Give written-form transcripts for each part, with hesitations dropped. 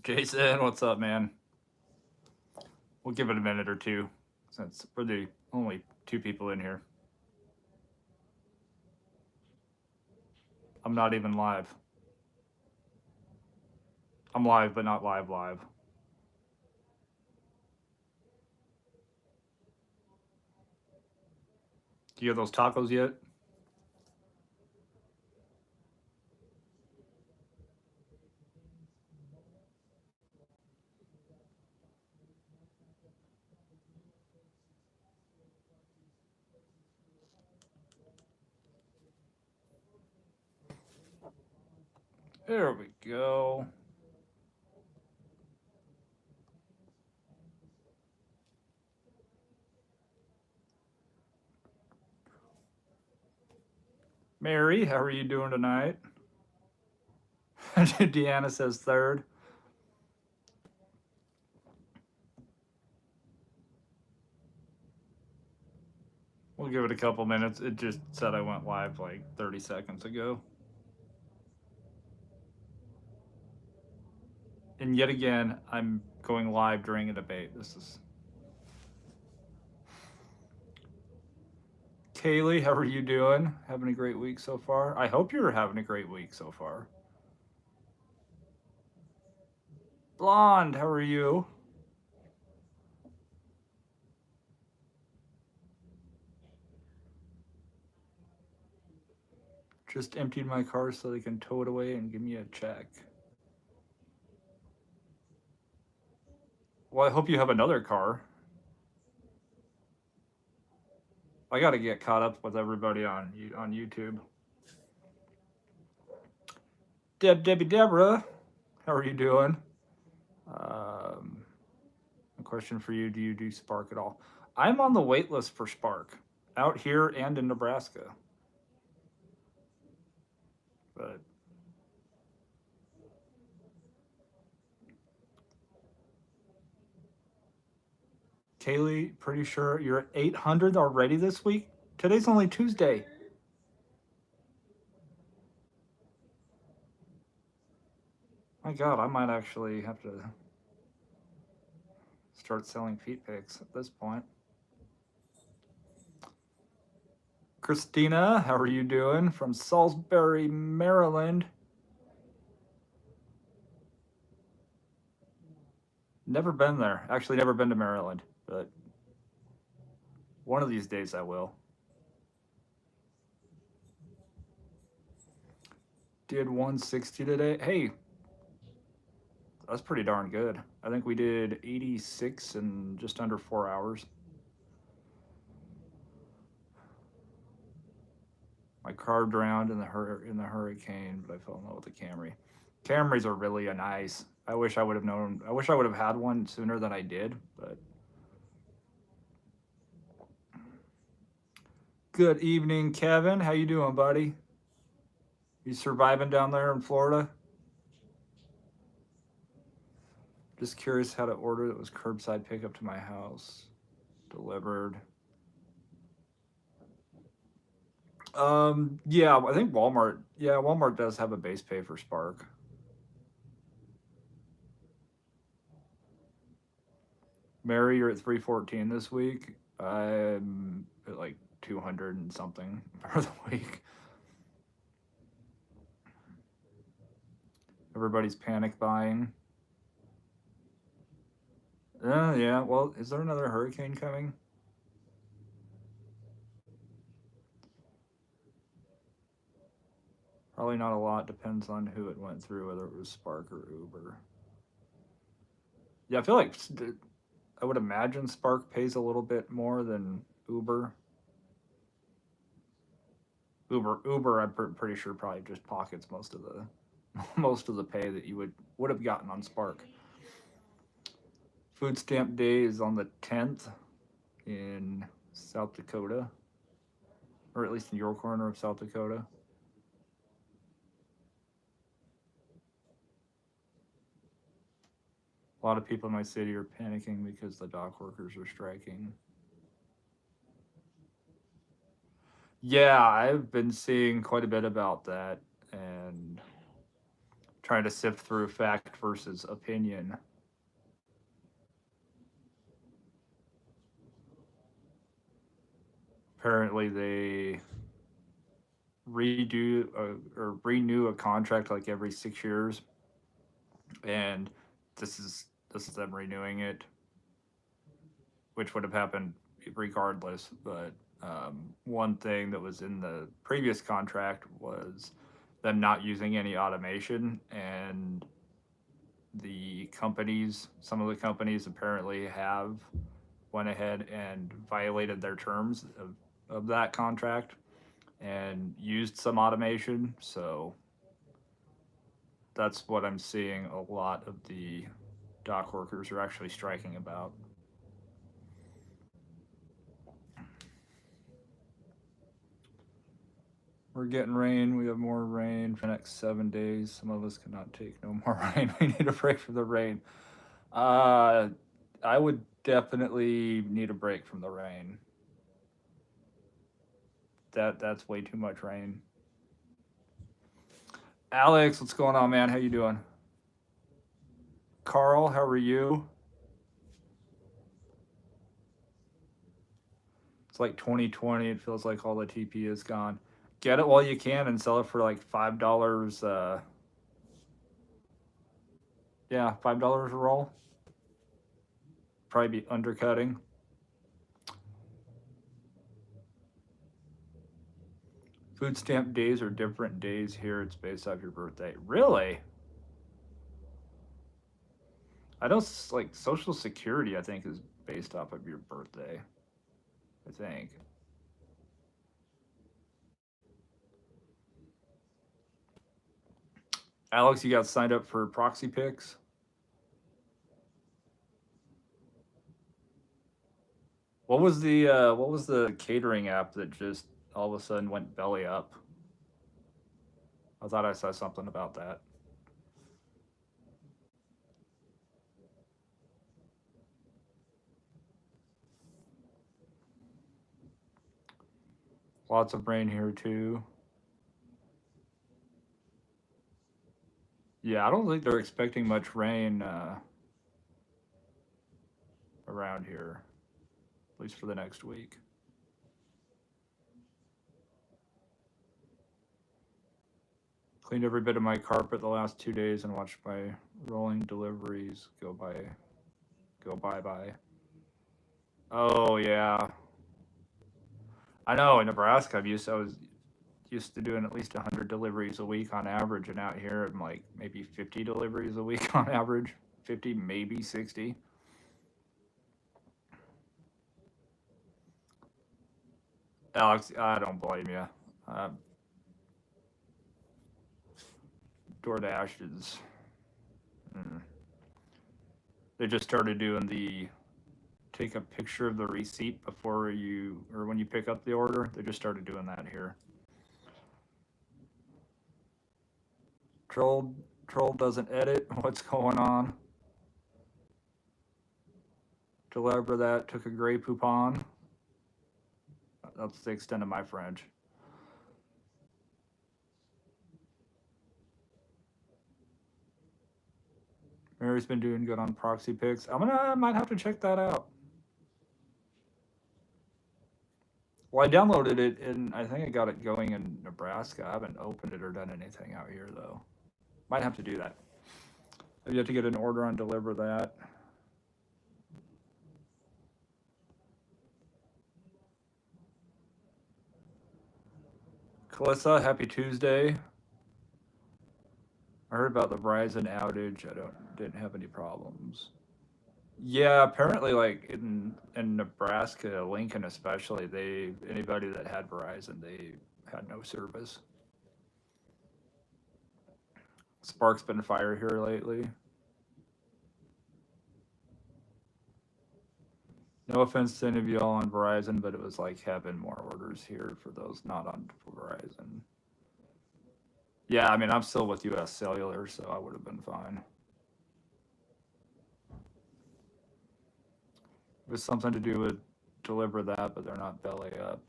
Jason, what's up, man? We'll give it a minute or two since we're the only two people in here. I'm not even live. I'm live, but not live live. Do you have those tacos yet? There we go. Mary, how are you doing tonight? Deanna says third. We'll give it a couple minutes. It just said I went live like 30 seconds ago. And yet again, I'm going live during a debate. This is Kaylee, how are you doing? Having a great week so far? I hope you're having a great week so far. Blonde, how are you? Just emptied my car so they can tow it away and give me a check. Well, I hope you have another car. I got to get caught up with everybody on YouTube. Deborah, how are you doing? A question for you: do you do Spark at all? I'm on the wait list for Spark out here and in Nebraska, but Kaylee, pretty sure you're at 800 already this week. Today's only Tuesday. My God, I might actually have to start selling feet pics at this point. Christina, how are you doing? From Salisbury, Maryland. Never been there. Actually, never been to Maryland, but one of these days I will. Did 160 today. Hey, that's pretty darn good. I think we did 86 in just under 4 hours. My car drowned in the hurricane, but I fell in love with the Camry. Camrys are really a nice. I wish I would have known. I wish I would have had one sooner than I did, but. Good evening, Kevin. How you doing, buddy? You surviving down there in Florida? Just curious how to order. It was curbside pickup to my house, delivered. Yeah, I think Walmart. Yeah, Walmart does have a base pay for Spark. Mary, you're at 314 this week. I'm at like 200 and something for the week. Everybody's panic buying. Yeah. Well, is there another hurricane coming? Probably not a lot. Depends on who it went through, whether it was Spark or Uber. Yeah, I feel like I would imagine Spark pays a little bit more than Uber. Uber, I'm pretty sure probably just pockets most of the most of the pay that you would have gotten on Spark. Food stamp day is on the 10th in South Dakota, or at least in your corner of South Dakota. A lot of people in my city are panicking because the dock workers are striking. Yeah, I've been seeing quite a bit about that and trying to sift through fact versus opinion. Apparently, they redo or renew a contract like every 6 years, and this is them renewing it, which would have happened regardless. But one thing that was in the previous contract was them not using any automation, and some of the companies apparently have went ahead and violated their terms of that contract and used some automation. So that's what I'm seeing a lot of the dock workers are actually striking about. We're getting rain. We have more rain for the next 7 days. Some of us cannot take no more rain. We need a break from the rain. I would definitely need a break from the rain. That's way too much rain. Alex, what's going on, man? How you doing? Carl, how are you? It's like 2020. It feels like all the TP is gone. Get it while you can and sell it for like $5. Yeah, $5 a roll. Probably be undercutting. Food stamp days are different days here. It's based off your birthday. Really? I know like Social Security, I think, is based off of your birthday. I think. Alex, you got signed up for proxy picks? What was the catering app that just all of a sudden went belly up? I thought I saw something about that. Lots of rain here too. Yeah, I don't think they're expecting much rain around here, at least for the next week. Cleaned every bit of my carpet the last 2 days and watched my rolling deliveries go bye bye. Oh yeah, I know. In Nebraska, I was used to doing at least 100 deliveries a week on average, and out here I'm like maybe 50 deliveries a week on average. 50, maybe 60. Alex, I don't blame you. Uh, DoorDash is. Mm, they just started doing the take a picture of the receipt before you or when you pick up the order. They just started doing that here. Troll doesn't edit. What's going on? Deliver that. Took a gray poupon. That's the extent of my French. Mary's been doing good on proxy picks. I might have to check that out. Well, I downloaded it and I think I got it going in Nebraska. I haven't opened it or done anything out here though. Might have to do that. Have you have to get an order on deliver that? Calissa, happy Tuesday. I heard about the Verizon outage. Didn't have any problems. Yeah, apparently, like in Nebraska, Lincoln especially, anybody that had Verizon, they had no service. Spark's been fire here lately. No offense to any of y'all on Verizon, but it was like having more orders here for those not on Verizon. Yeah, I mean, I'm still with US Cellular, so I would have been fine. It was something to do with deliver that, but they're not belly up.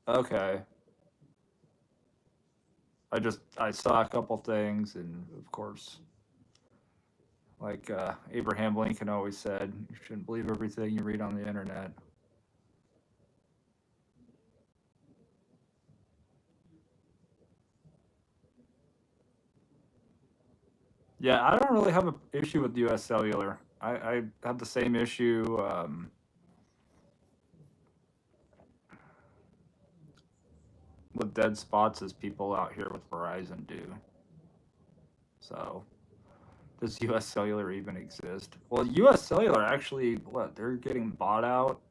Okay. I saw a couple things, and of course, like Abraham Lincoln always said, you shouldn't believe everything you read on the internet. Yeah, I don't really have an issue with U.S. Cellular. I have the same issue with dead spots as people out here with Verizon do. So, does U.S. Cellular even exist? Well, U.S. Cellular actually, what, they're getting bought out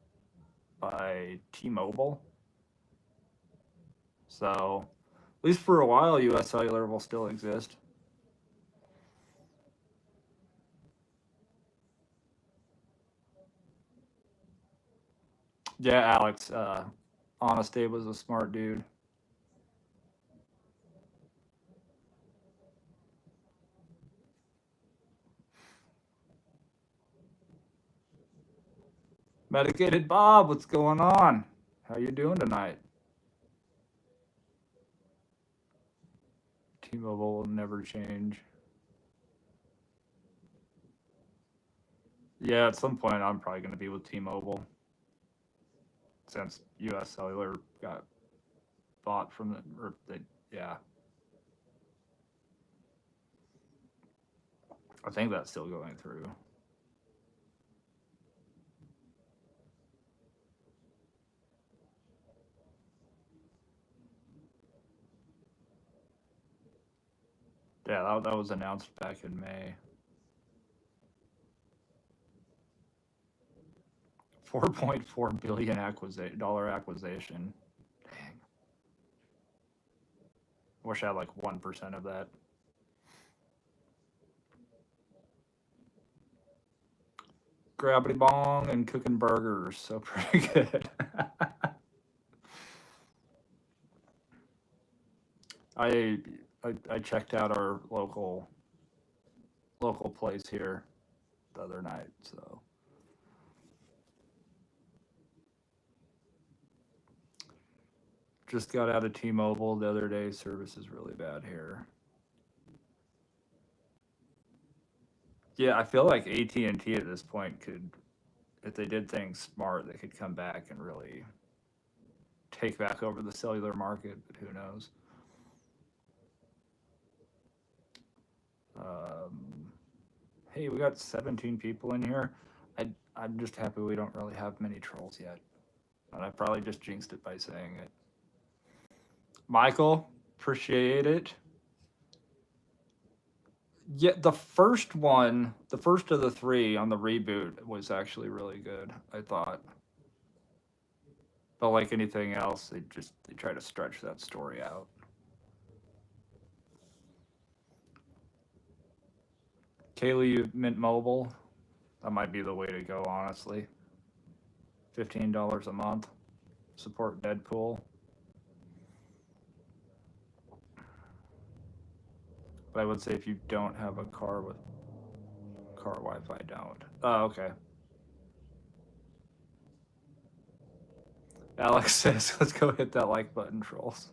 by T-Mobile. So, at least for a while, U.S. Cellular will still exist. Yeah, Alex, Honest Abe was a smart dude. Medicated Bob, what's going on? How you doing tonight? T-Mobile will never change. Yeah, at some point I'm probably going to be with T-Mobile since U.S. Cellular got bought from yeah. I think that's still going through. Yeah, that was announced back in May. $4.4 billion acquisition. Dang. I wish I had like 1% of that. Grabbity bong and cooking burgers, so pretty good. I, I checked out our local place here the other night, so just got out of T-Mobile the other day. Service is really bad here. Yeah, I feel like AT&T at this point could, if they did things smart, they could come back and really take back over the cellular market, but who knows? Hey, we got 17 people in here. I'm just happy we don't really have many trolls yet. And I probably just jinxed it by saying it. Michael, appreciate it. Yeah, the first one, the first of the three on the reboot was actually really good, I thought. But like anything else, they try to stretch that story out. Kaylee, you Mint Mobile, that might be the way to go, honestly. $15 a month. Support Deadpool. But I would say if you don't have a car with car Wi-Fi, don't. Oh, okay. Alex says, let's go hit that like button, trolls.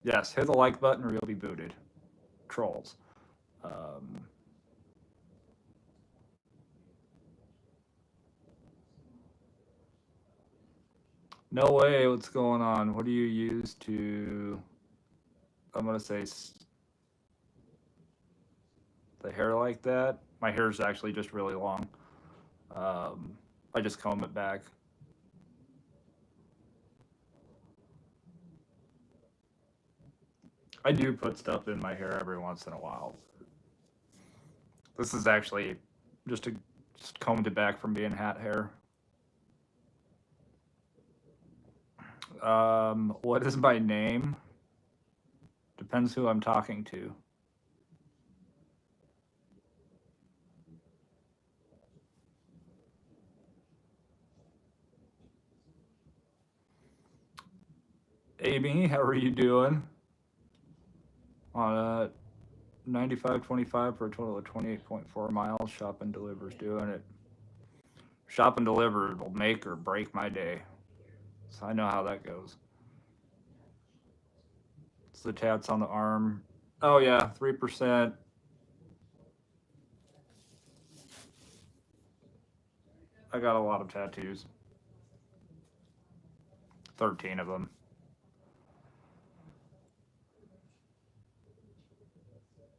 Yes, hit the like button or you'll be booted. Trolls. No way, what's going on? What do you use to, I'm going to say, the hair like that? My hair is actually just really long. I just comb it back. I do put stuff in my hair every once in a while. This is actually just combed it back from being hat hair. What is my name? Depends who I'm talking to. Amy, how are you doing? On a 95.25 for a total of 28.4 miles. Shop and Deliver's doing it. Shop and Deliver will make or break my day. So I know how that goes. the tats on the arm. Oh yeah, 3%. I got a lot of tattoos. 13 of them.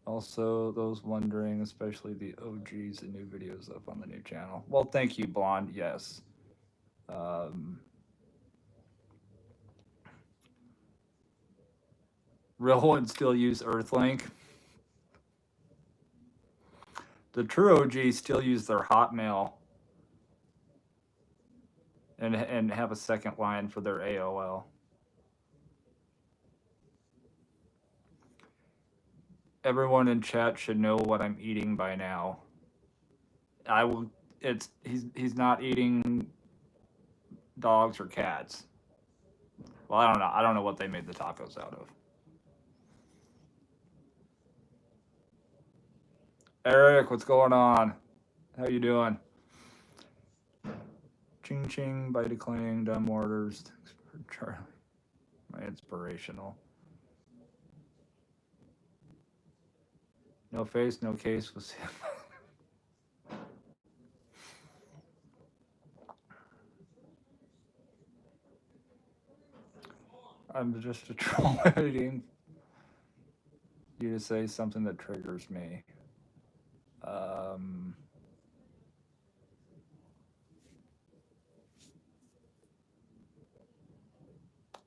Also, those wondering, especially the OGs, the new videos up on the new channel. Well, thank you, Blonde. Yes. Real ones still use Earthlink. The true OGs still use their Hotmail and have a second line for their AOL. Everyone in chat should know what I'm eating by now. I will. He's not eating dogs or cats. Well, I don't know. I don't know what they made the tacos out of. Eric, what's going on? How you doing? Ching ching by declaring dumb orders. Thanks for Charlie. My inspirational. No face, no case was him. I'm just a troll waiting you to say something that triggers me.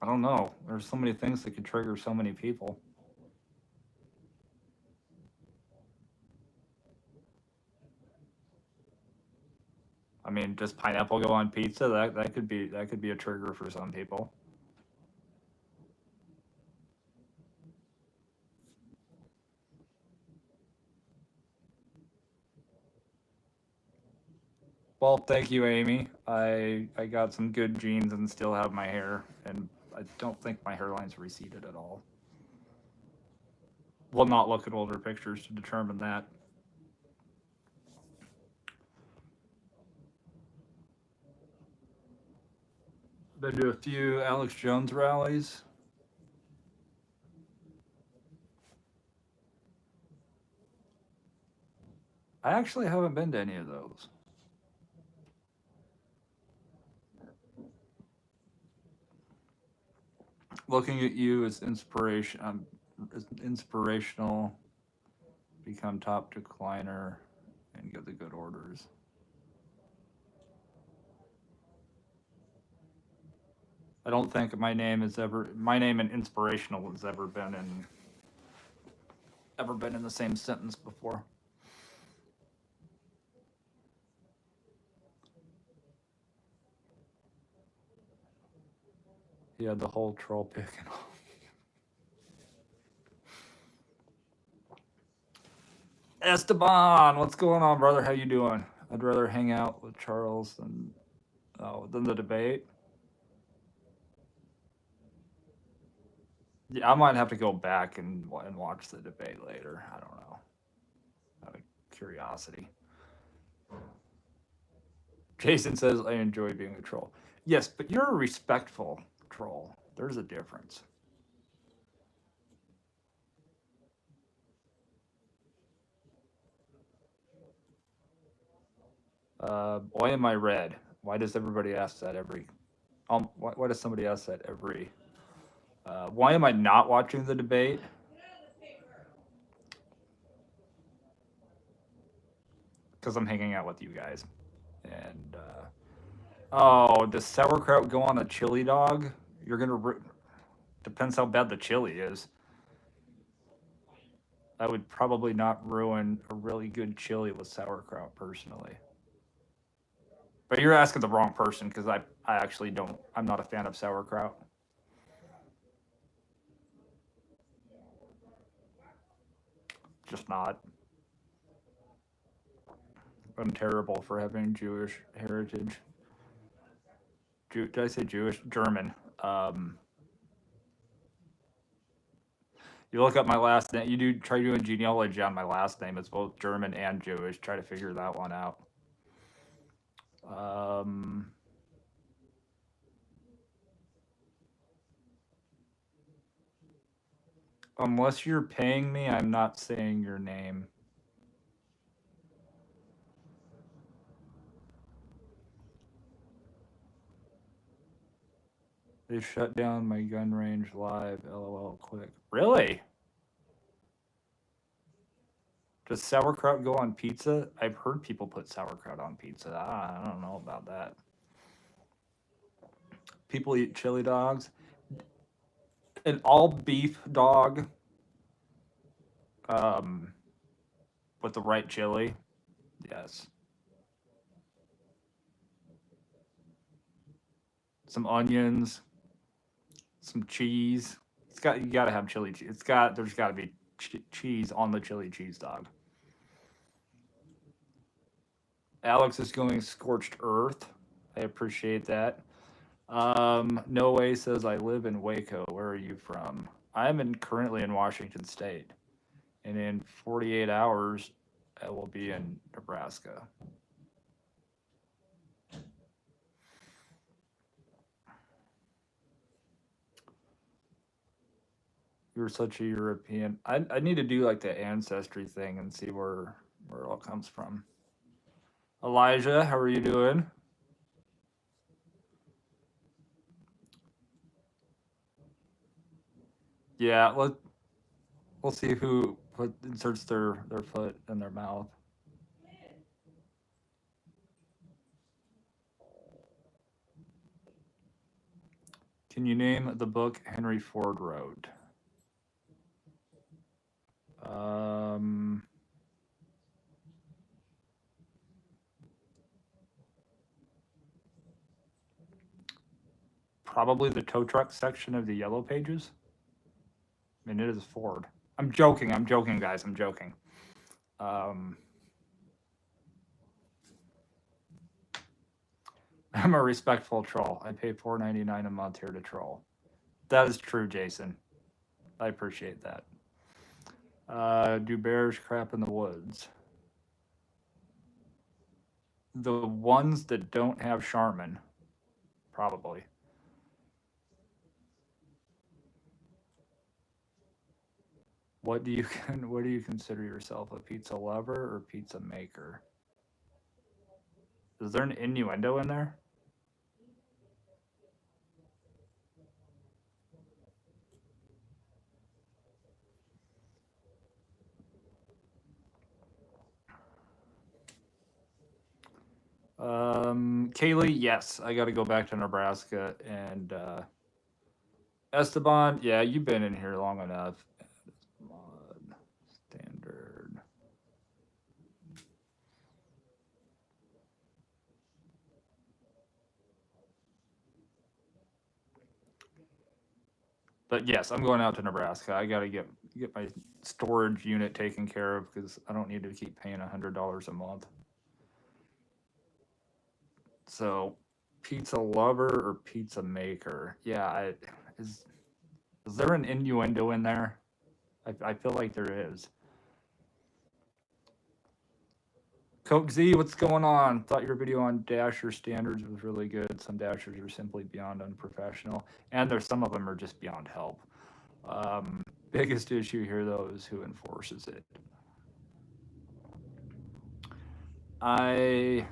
I don't know. There's so many things that could trigger so many people. I mean, does pineapple go on pizza? That could be a trigger for some people. Well, thank you, Amy. I got some good genes and still have my hair, and I don't think my hairline's receded at all. We'll not look at older pictures to determine that. Been to a few Alex Jones rallies. I actually haven't been to any of those. Looking at you is inspiration. Inspirational. Become top decliner and get the good orders. I don't think my name and inspirational has ever been in the same sentence before. He had the whole troll pick and all. Esteban, what's going on, brother? How you doing? I'd rather hang out with Charles than the debate. Yeah, I might have to go back and watch the debate later. I don't know. Out of curiosity. Jason says, I enjoy being a troll. Yes, but you're a respectful troll. There's a difference. Why am I red? Why does everybody ask that every... why does somebody ask that every... why am I not watching the debate? Because I'm hanging out with you guys. And, oh, does sauerkraut go on a chili dog? You're going to... Depends how bad the chili is. I would probably not ruin a really good chili with sauerkraut, personally. But you're asking the wrong person, because I actually don't... I'm not a fan of sauerkraut. Just not. I'm terrible for having Jewish heritage. Did I say Jewish? German. You look up my last name. You try doing genealogy on my last name. It's both German and Jewish. Try to figure that one out. Unless you're paying me, I'm not saying your name. They shut down my gun range live. LOL. Quick. Really? Does sauerkraut go on pizza? I've heard people put sauerkraut on pizza. I don't know about that. People eat chili dogs. An all beef dog um, with the right chili. Yes. Some onions, some cheese. You gotta have chili cheese. There's gotta be cheese on the chili cheese dog. Alex is going scorched earth. I appreciate that. No way says I live in Waco. Where are you from? Currently in Washington State, and in 48 hours, I will be in Nebraska. You're such a European. I need to do like the ancestry thing and see where it all comes from. Elijah, how are you doing? Yeah, we'll see who inserts their foot in their mouth. Can you name the book Henry Ford wrote? Um, Probably the tow truck section of the Yellow Pages. I mean, it is Ford. I'm joking. I'm joking, guys. I'm joking. Um, I'm a respectful troll. I pay $4.99 a month here to troll. That is true, Jason. I appreciate that. Do bears crap in the woods? The ones that don't have Charmin, probably. What do you what do you consider yourself, a pizza lover or pizza maker? Is there an innuendo in there? Kaylee, yes, I got to go back to Nebraska, and Esteban, yeah, you've been in here long enough. Mod standard. But yes, I'm going out to Nebraska. I got to get my storage unit taken care of because I don't need to keep paying $100 a month. So, pizza lover or pizza maker? Yeah, is there an innuendo in there? I feel like there is. Coke Z, what's going on? Thought your video on Dasher standards was really good. Some Dashers are simply beyond unprofessional, and there's some of them are just beyond help. Biggest issue here, though, is who enforces it. I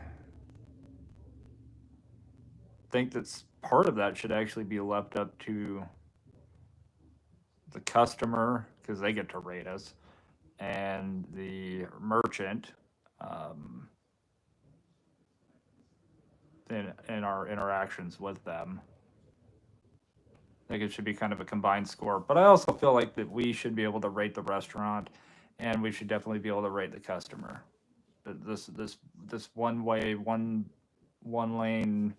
think that's part of that should actually be left up to the customer because they get to rate us, and the merchant in our interactions with them. I think it should be kind of a combined score. But I also feel like that we should be able to rate the restaurant, and we should definitely be able to rate the customer. This one way, one lane,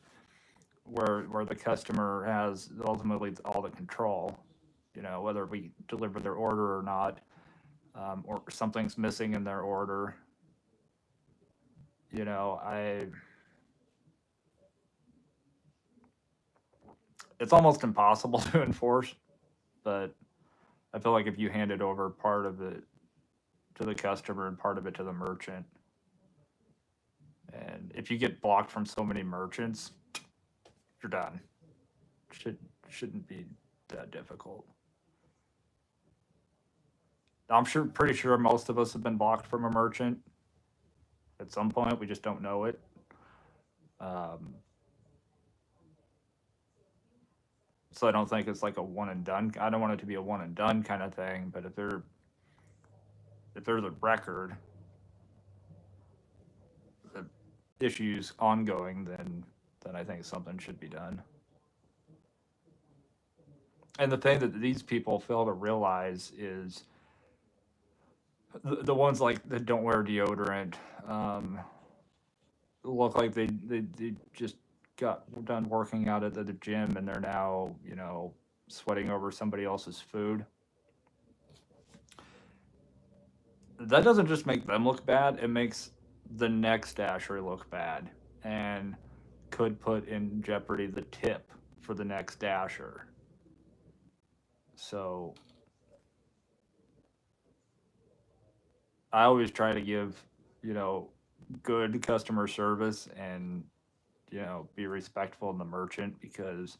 where the customer has ultimately all the control. You know, whether we deliver their order or not, or something's missing in their order. You know, it's almost impossible to enforce, but I feel like if you handed over part of it to the customer and part of it to the merchant, and if you get blocked from so many merchants, you're done. Shouldn't be that difficult. Pretty sure most of us have been blocked from a merchant at some point. We just don't know it. Um, so I don't think it's like a one and done. I don't want it to be a one and done kind of thing. But if there's a record, the issues ongoing, then I think something should be done. And the thing that these people fail to realize is the ones like that don't wear deodorant, um, look like they just got done working out at the gym and they're now, sweating over somebody else's food. That doesn't just make them look bad, it makes the next dasher look bad and could put in jeopardy the tip for the next dasher. So I always try to give, you know, good customer service and, be respectful in the merchant because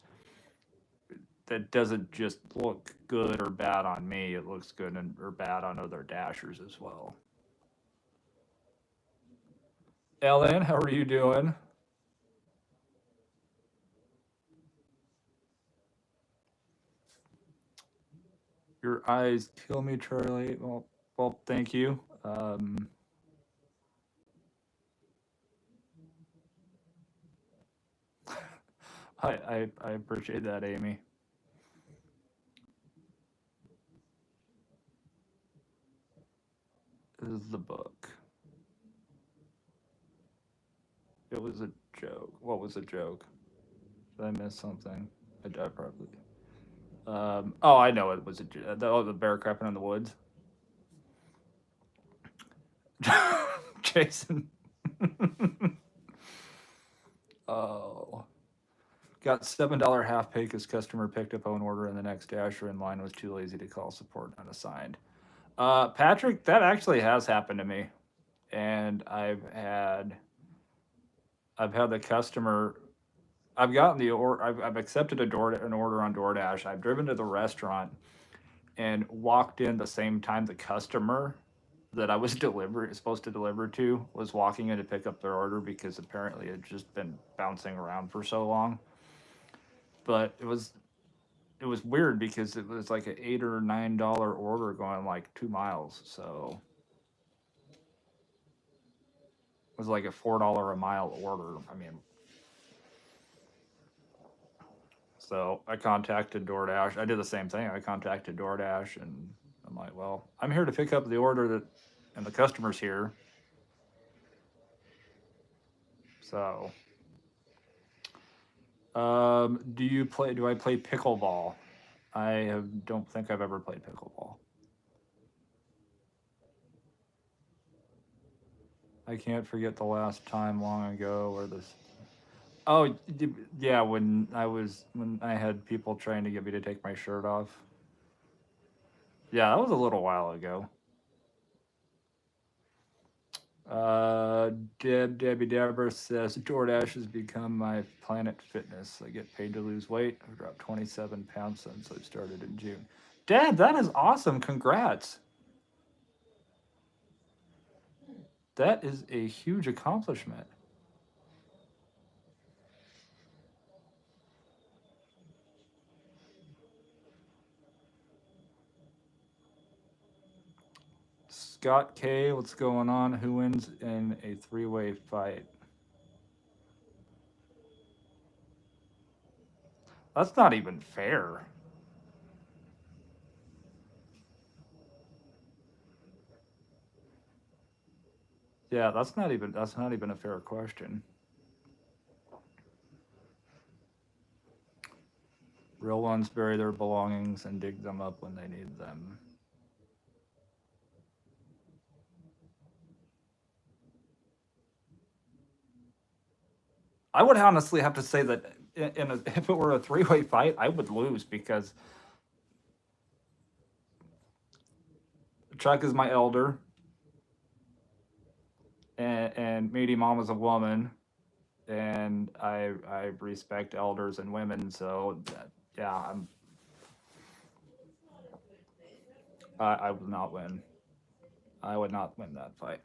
that doesn't just look good or bad on me. It looks good or bad on other dashers as well. Ellen, how are you doing? Your eyes kill me, Charlie. Well, thank you. I appreciate that, Amy. This is the book. It was a joke. What was a joke? Did I miss something? I probably. Oh, I know it was the bear crapping in the woods. Jason. Oh. Got $7 half pay because customer picked up own order and the next dasher in line was too lazy to call support unassigned. Patrick, that actually has happened to me, and I've had the customer. I've gotten the or I've accepted an order on DoorDash. I've driven to the restaurant and walked in the same time the customer that I was supposed to deliver to was walking in to pick up their order because apparently it had just been bouncing around for so long. But it was weird because it was like an $8 or $9 order going like 2 miles. So it was like a $4 a mile order. I mean, so I contacted DoorDash. I did the same thing. I contacted DoorDash and I'm like, well, I'm here to pick up the order and the customer's here. So, do I play pickleball? Don't think I've ever played pickleball. I can't forget the last time long ago where this. Oh, yeah, when I had people trying to get me to take my shirt off. Yeah, that was a little while ago. Debbie Deborah says DoorDash has become my Planet Fitness. I get paid to lose weight. I've dropped 27 pounds since I started in June. Dad, that is awesome. Congrats. That is a huge accomplishment. Scott K, what's going on? Who wins in a three-way fight? That's not even fair. Yeah, that's not even a fair question. Real ones bury their belongings and dig them up when they need them. I would honestly have to say that if it were a three-way fight, I would lose because Chuck is my elder, and Meaty Mom is a woman, and I respect elders and women. So yeah, I would not win. I would not win that fight.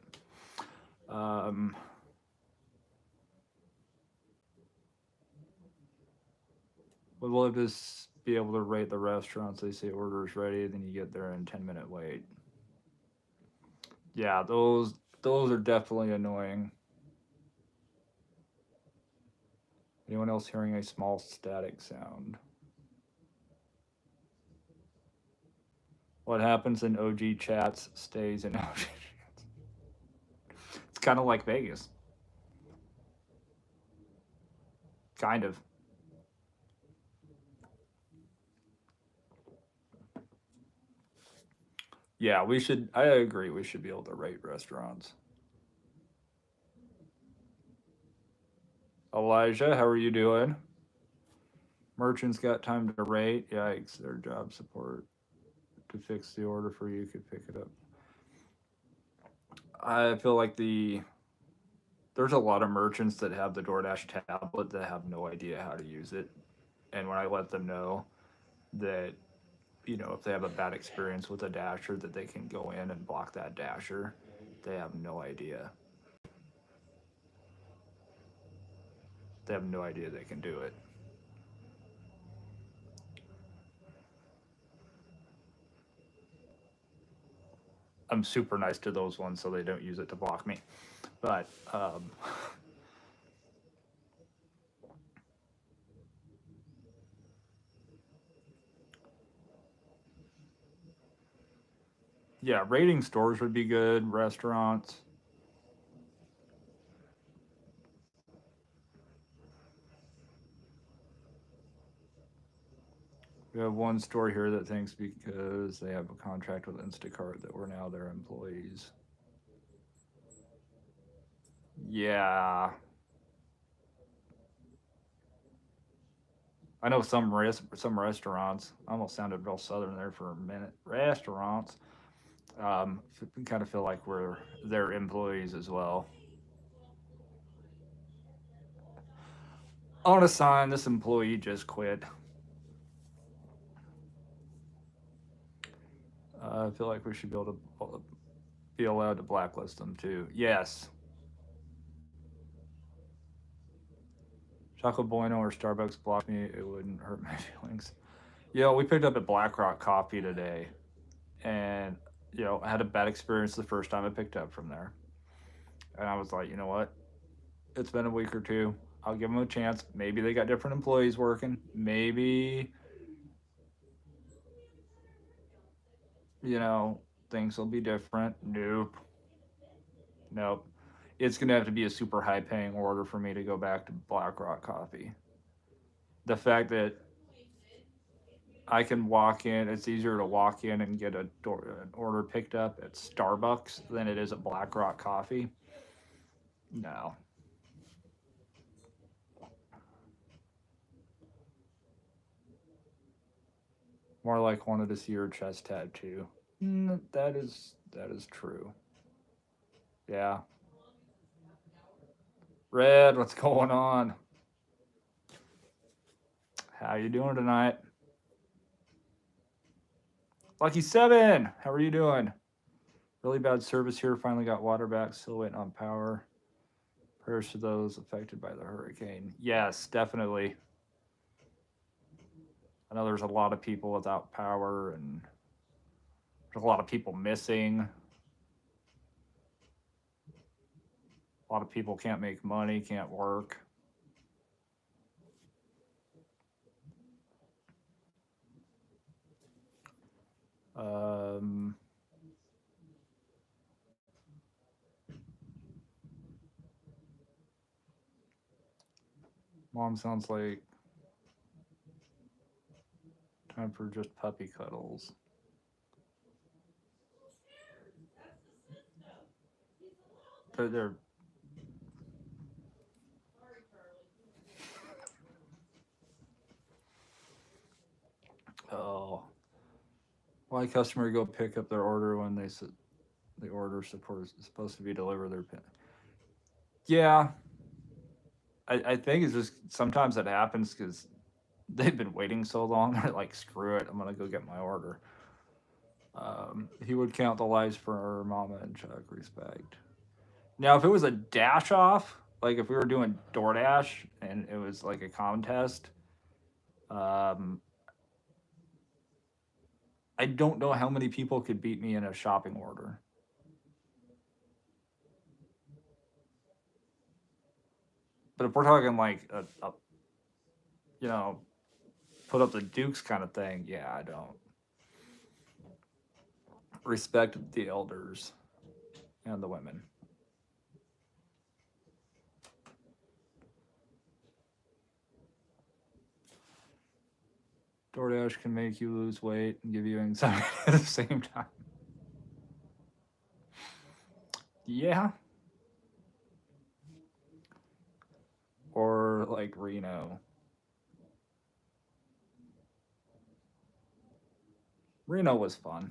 Um, will it just be able to rate the restaurants? They say orders ready, then you get there in 10-minute wait. Yeah, those are definitely annoying. Anyone else hearing a small static sound? What happens in OG chats stays in OG. It's kind of like Vegas. Kind of. Yeah, we should. I agree. We should be able to rate restaurants. Elijah, how are you doing? Merchants got time to rate. Yikes, their job support to fix the order for you could pick it up. I feel like there's a lot of merchants that have the DoorDash tablet that have no idea how to use it. And when I let them know that, if they have a bad experience with a dasher, that they can go in and block that dasher, they have no idea. They have no idea they can do it. I'm super nice to those ones so they don't use it to block me. But yeah, rating stores would be good. Restaurants. We have one store here that thinks because they have a contract with Instacart that we're now their employees. Yeah, I know some restaurants. I almost sounded real southern there for a minute. Restaurants kind of feel like we're their employees as well. On a sign, this employee just quit. I feel like we should be allowed to blacklist them too. Yes, Choco Bueno or Starbucks blocked me. It wouldn't hurt my feelings. Yeah, we picked up at Black Rock Coffee today, and I had a bad experience the first time I picked up from there, and I was like, you know what? It's been a week or two. I'll give them a chance. Maybe they got different employees working. Maybe you know things will be different. Nope, nope. It's gonna have to be a super high paying order for me to go back to Black Rock Coffee. The fact that I can walk in, it's easier to walk in and get an order picked up at Starbucks than it is at Black Rock Coffee. No, more like wanted to see your chest tattoo. That is true. Yeah, Red, what's going on? How you doing tonight? Lucky Seven, how are you doing? Really bad service here. Finally got water back. Still waiting on power. Prayers to those affected by the hurricane. Yes, definitely. I know there's a lot of people without power, and there's a lot of people missing. A lot of people can't make money, can't work. Um, Mom sounds like time for just puppy cuddles. They're oh, why customer go pick up their order when the order support is supposed to be delivered their pin? Yeah, I think it's just sometimes it happens because they've been waiting so long. They're like, screw it, I'm gonna go get my order. He would count the lives for mama and Chuck. Respect. Now, if it was a dash off, like if we were doing DoorDash and it was like a contest, um, I don't know how many people could beat me in a shopping order. But if we're talking like a you know, put up the Dukes kind of thing, yeah, I don't. Respect the elders and the women. DoorDash can make you lose weight and give you anxiety at the same time. Yeah. Or like Reno. Reno was fun.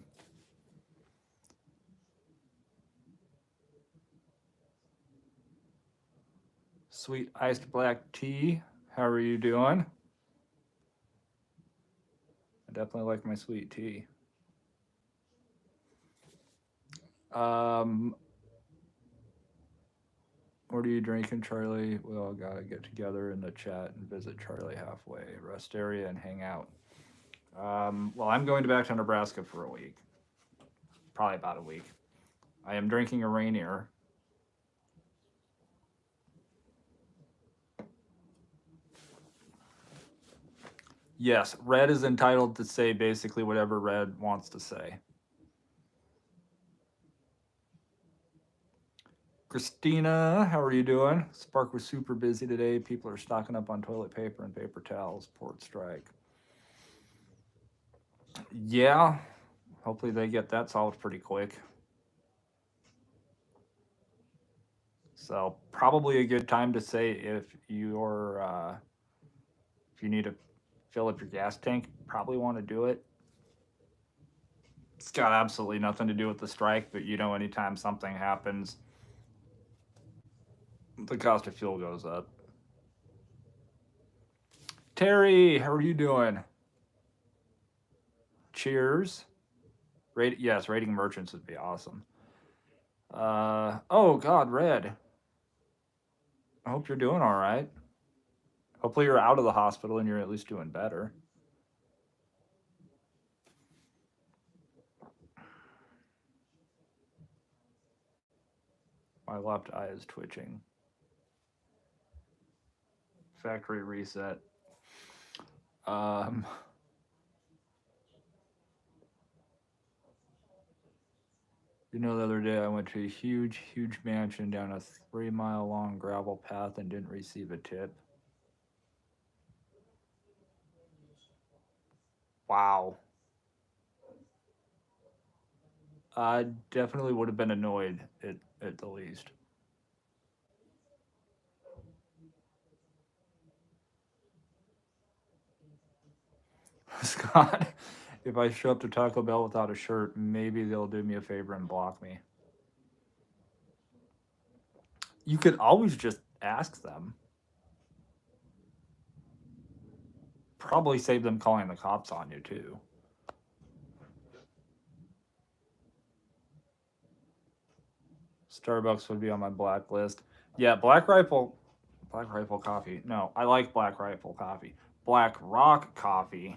Sweet iced black tea. How are you doing? I definitely like my sweet tea. Um, what are you drinking, Charlie? We all gotta get together in the chat and visit Charlie halfway, rest area, and hang out. Well, I'm going back to Nebraska for a week, probably about a week. I am drinking a Rainier. Yes, Red is entitled to say basically whatever Red wants to say. Christina, how are you doing? Spark was super busy today. People are stocking up on toilet paper and paper towels. Port strike. Yeah, hopefully they get that solved pretty quick. So probably a good time to say if if you need to fill up your gas tank, probably want to do it. It's got absolutely nothing to do with the strike, but anytime something happens, the cost of fuel goes up. Terry, how are you doing? Cheers. Yes, rating merchants would be awesome. Oh God, Red. I hope you're doing all right. Hopefully you're out of the hospital and you're at least doing better. My left eye is twitching. Factory reset. The other day I went to a huge mansion down a 3-mile long gravel path and didn't receive a tip. Wow. I definitely would have been annoyed at the least. Scott, if I show up to Taco Bell without a shirt, maybe they'll do me a favor and block me. You could always just ask them. Probably save them calling the cops on you too. Starbucks would be on my blacklist. Yeah, Black Rifle coffee. No, I like Black Rifle coffee. Black Rock coffee.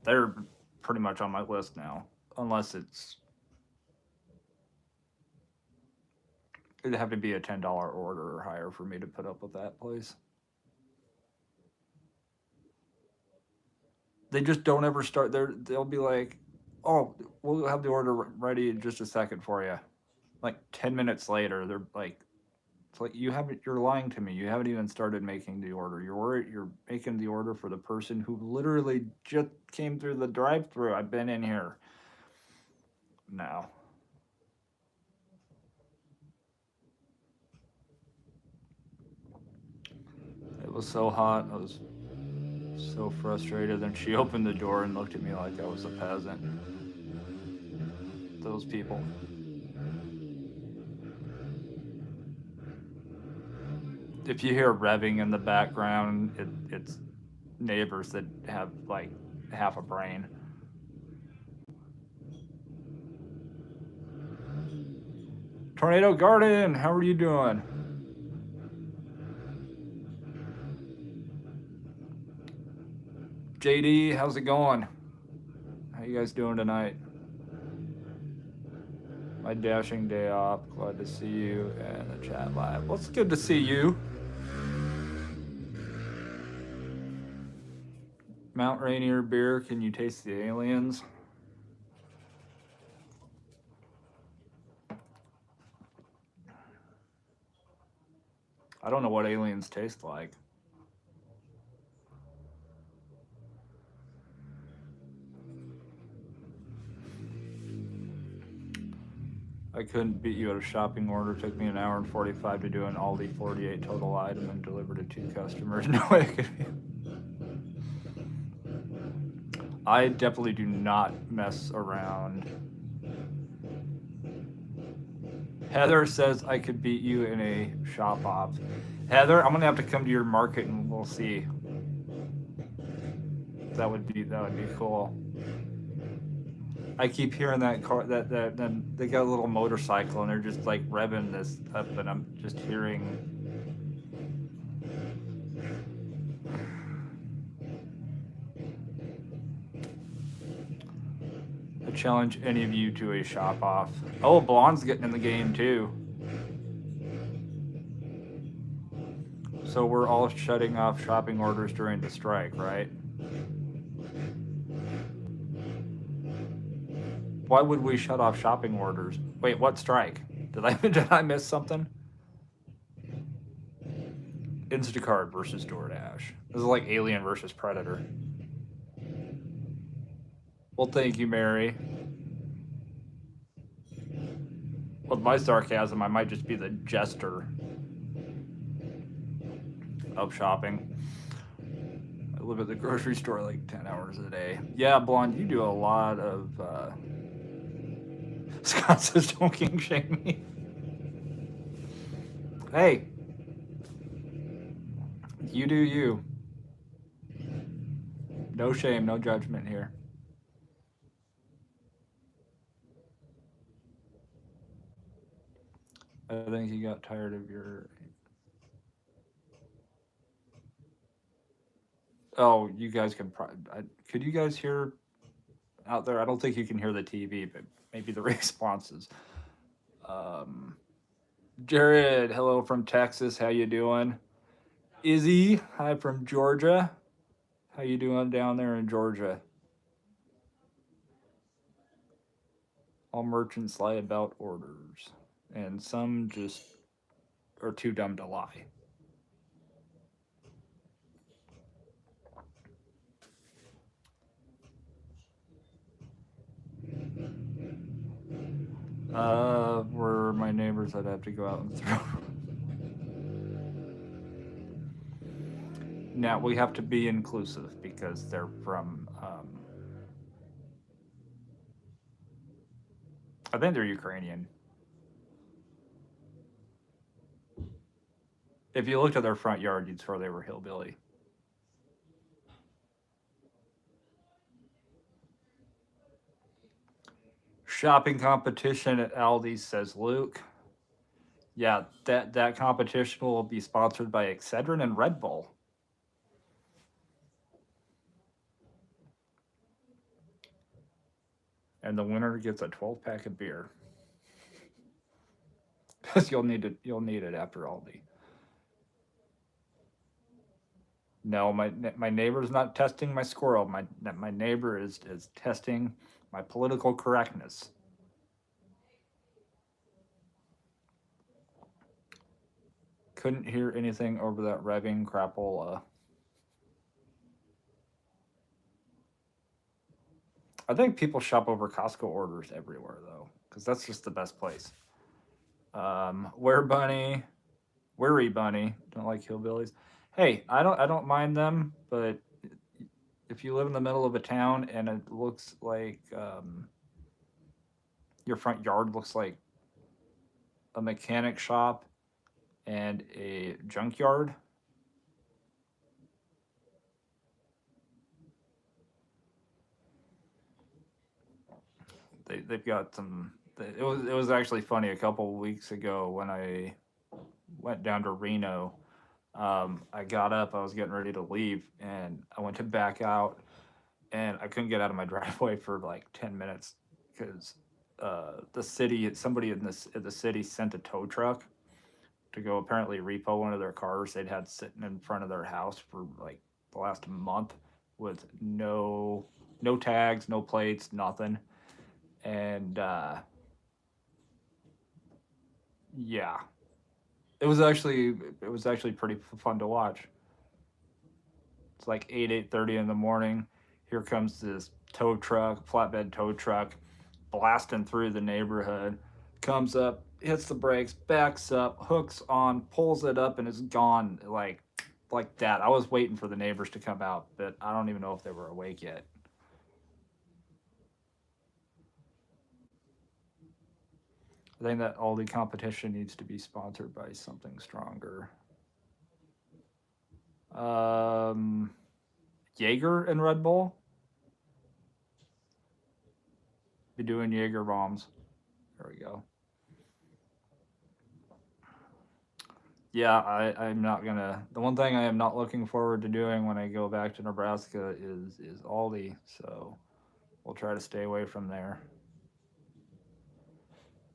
They're pretty much on my list now, unless it'd have to be a $10 order or higher for me to put up with that place. They just don't ever start. They'll be like, "Oh, we'll have the order ready in just a second for you." Like 10 minutes later, they're like, "It's like you're lying to me. You haven't even started making the order. You're making the order for the person who literally just came through the drive-through. I've been in here." No. It was so hot. I was so frustrated. Then she opened the door and looked at me like I was a peasant. Those people. If you hear revving in the background, it's neighbors that have like half a brain. Tornado Garden, how are you doing? JD, how's it going? How you guys doing tonight? My dashing day off. Glad to see you in the chat live. Well, it's good to see you. Mount Rainier beer, can you taste the aliens? I don't know what aliens taste like. I couldn't beat you at a shopping order. It took me an hour and 45 to do an Aldi 48 total item and deliver to 2 customers. No way it could be. I definitely do not mess around. Heather says I could beat you in a shop off. Heather, I'm gonna have to come to your market and we'll see. That would be cool. I keep hearing that car that then they got a little motorcycle and they're just like revving this up and I'm just hearing I challenge any of you to a shop off. Oh, Blonde's getting in the game too. So we're all shutting off shopping orders during the strike, right? Why would we shut off shopping orders? Wait, what strike? Did I miss something? Instacart versus DoorDash. This is like Alien versus Predator. Well, thank you, Mary. With my sarcasm, I might just be the jester of shopping. I live at the grocery store like 10 hours a day. Yeah, Blonde, you do a lot of... Scott says, don't king shame me. Hey. You do you. No shame, no judgment here. I think he got tired of your... Oh, you guys can probably... Could you guys hear out there? I don't think you can hear the TV, but maybe the responses. Jared, hello from Texas. How you doing? Izzy, hi from Georgia. How you doing down there in Georgia? All merchants lie about orders, and some just are too dumb to lie. Were my neighbors I'd have to go out and throw. Now we have to be inclusive because they're from, I think they're Ukrainian. If you looked at their front yard, you'd swear they were hillbilly. Shopping competition at Aldi, says Luke. Yeah, that competition will be sponsored by Excedrin and Red Bull. And the winner gets a 12-pack of beer. Because you'll need it after Aldi. No, my neighbor's not testing my squirrel. My neighbor is testing my political correctness. Couldn't hear anything over that revving crapola. I think people shop over Costco orders everywhere though, because that's just the best place. Weary Bunny, don't like hillbillies. Hey, I don't mind them, but if you live in the middle of a town and it looks like your front yard looks like a mechanic shop and a junkyard, they've got some It was actually funny. A couple of weeks ago when I went down to Reno, I got up. I was getting ready to leave, and I went to back out, and I couldn't get out of my driveway for like 10 minutes because the city, somebody in the city sent a tow truck to go apparently repo one of their cars they'd had sitting in front of their house for like the last month with no tags, no plates, nothing. And yeah, it was actually pretty fun to watch. It's like 8:30 in the morning. Here comes this tow truck, flatbed tow truck, blasting through the neighborhood. Comes up, hits the brakes, backs up, hooks on, pulls it up, and is gone like that. I was waiting for the neighbors to come out, but I don't even know if they were awake yet. I think that all the competition needs to be sponsored by something stronger. Um, Jaeger and Red Bull be doing Jaeger bombs. There we go. Yeah, I'm not gonna. The one thing I am not looking forward to doing when I go back to Nebraska is Aldi. So we'll try to stay away from there.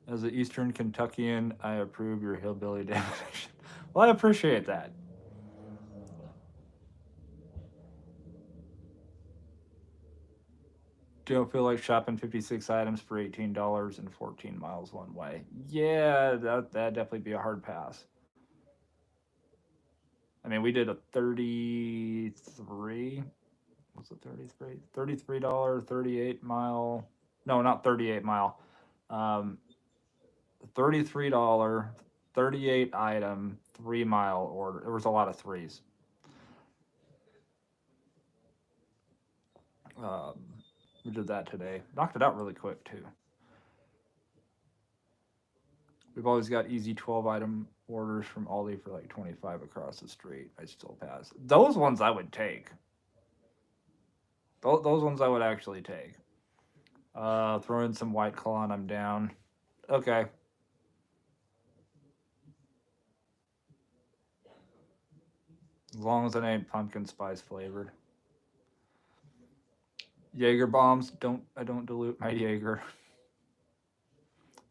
As an Eastern Kentuckian, I approve your hillbilly definition. Well, I appreciate that. Don't feel like shopping 56 items for $18 and 14 miles one way. Yeah, that'd definitely be a hard pass. I mean, we did a 33. Was it 33? $33, 38 mile. No, not 38 mile. Um, $33, 38 item, 3 mile order. There was a lot of threes. Um, we did that today. Knocked it out really quick too. We've always got easy 12 item orders from Aldi for like 25 across the street. I still pass. Those ones I would take. Those ones I would actually take. Throw in some White Claw and I'm down. Okay. As long as it ain't pumpkin spice flavored. Jaeger bombs. I don't dilute my Jaeger.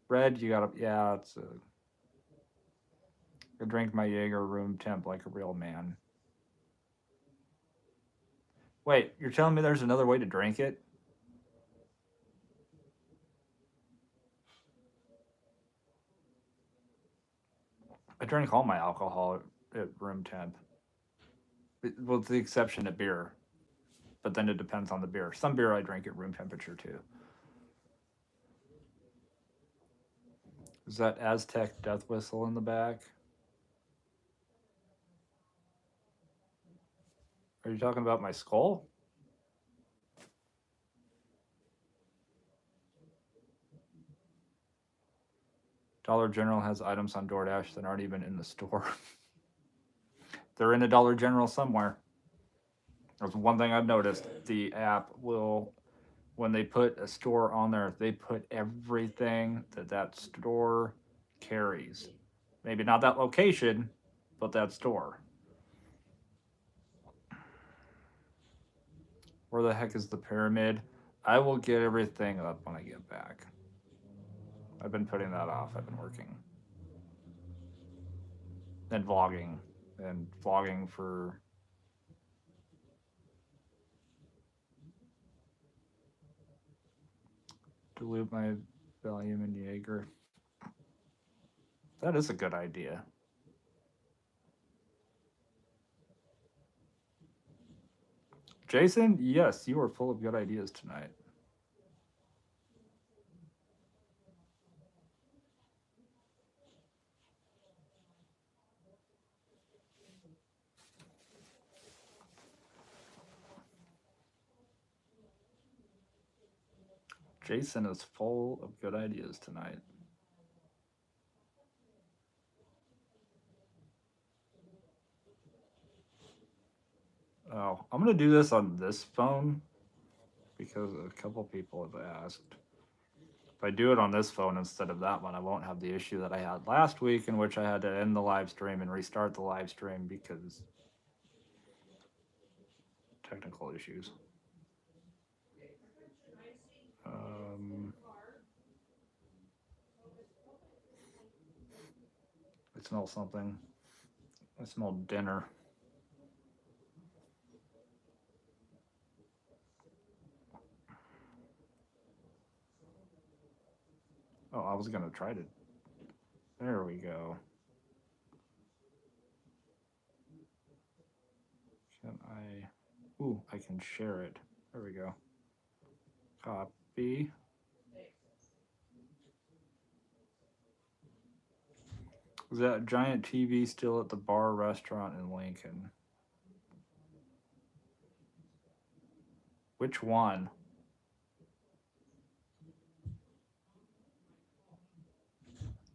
Red, you gotta, yeah, I drink my Jaeger room temp like a real man. Wait, you're telling me there's another way to drink it? I drink all my alcohol at room temp, with the exception of beer. But then it depends on the beer. Some beer I drink at room temperature too. Is that Aztec death whistle in the back? Are you talking about my skull? Dollar General has items on DoorDash that aren't even in the store. They're in a Dollar General somewhere. That's one thing I've noticed. The app will, when they put a store on there, they put everything that store carries. Maybe not that location, but that store. Where the heck is the pyramid? I will get everything up when I get back. I've been putting that off. I've been working and vlogging for dilute my volume in Jaeger. That is a good idea. Jason, yes, you are full of good ideas tonight. Jason is full of good ideas tonight. Oh, I'm gonna do this on this phone because a couple people have asked. If I do it on this phone instead of that one, I won't have the issue that I had last week, in which I had to end the live stream and restart the live stream because technical issues. I smell something. I smell dinner. Oh, I was gonna try to. There we go. Can I? Ooh, I can share it. There we go. Copy. Is that giant TV still at the bar restaurant in Lincoln? Which one?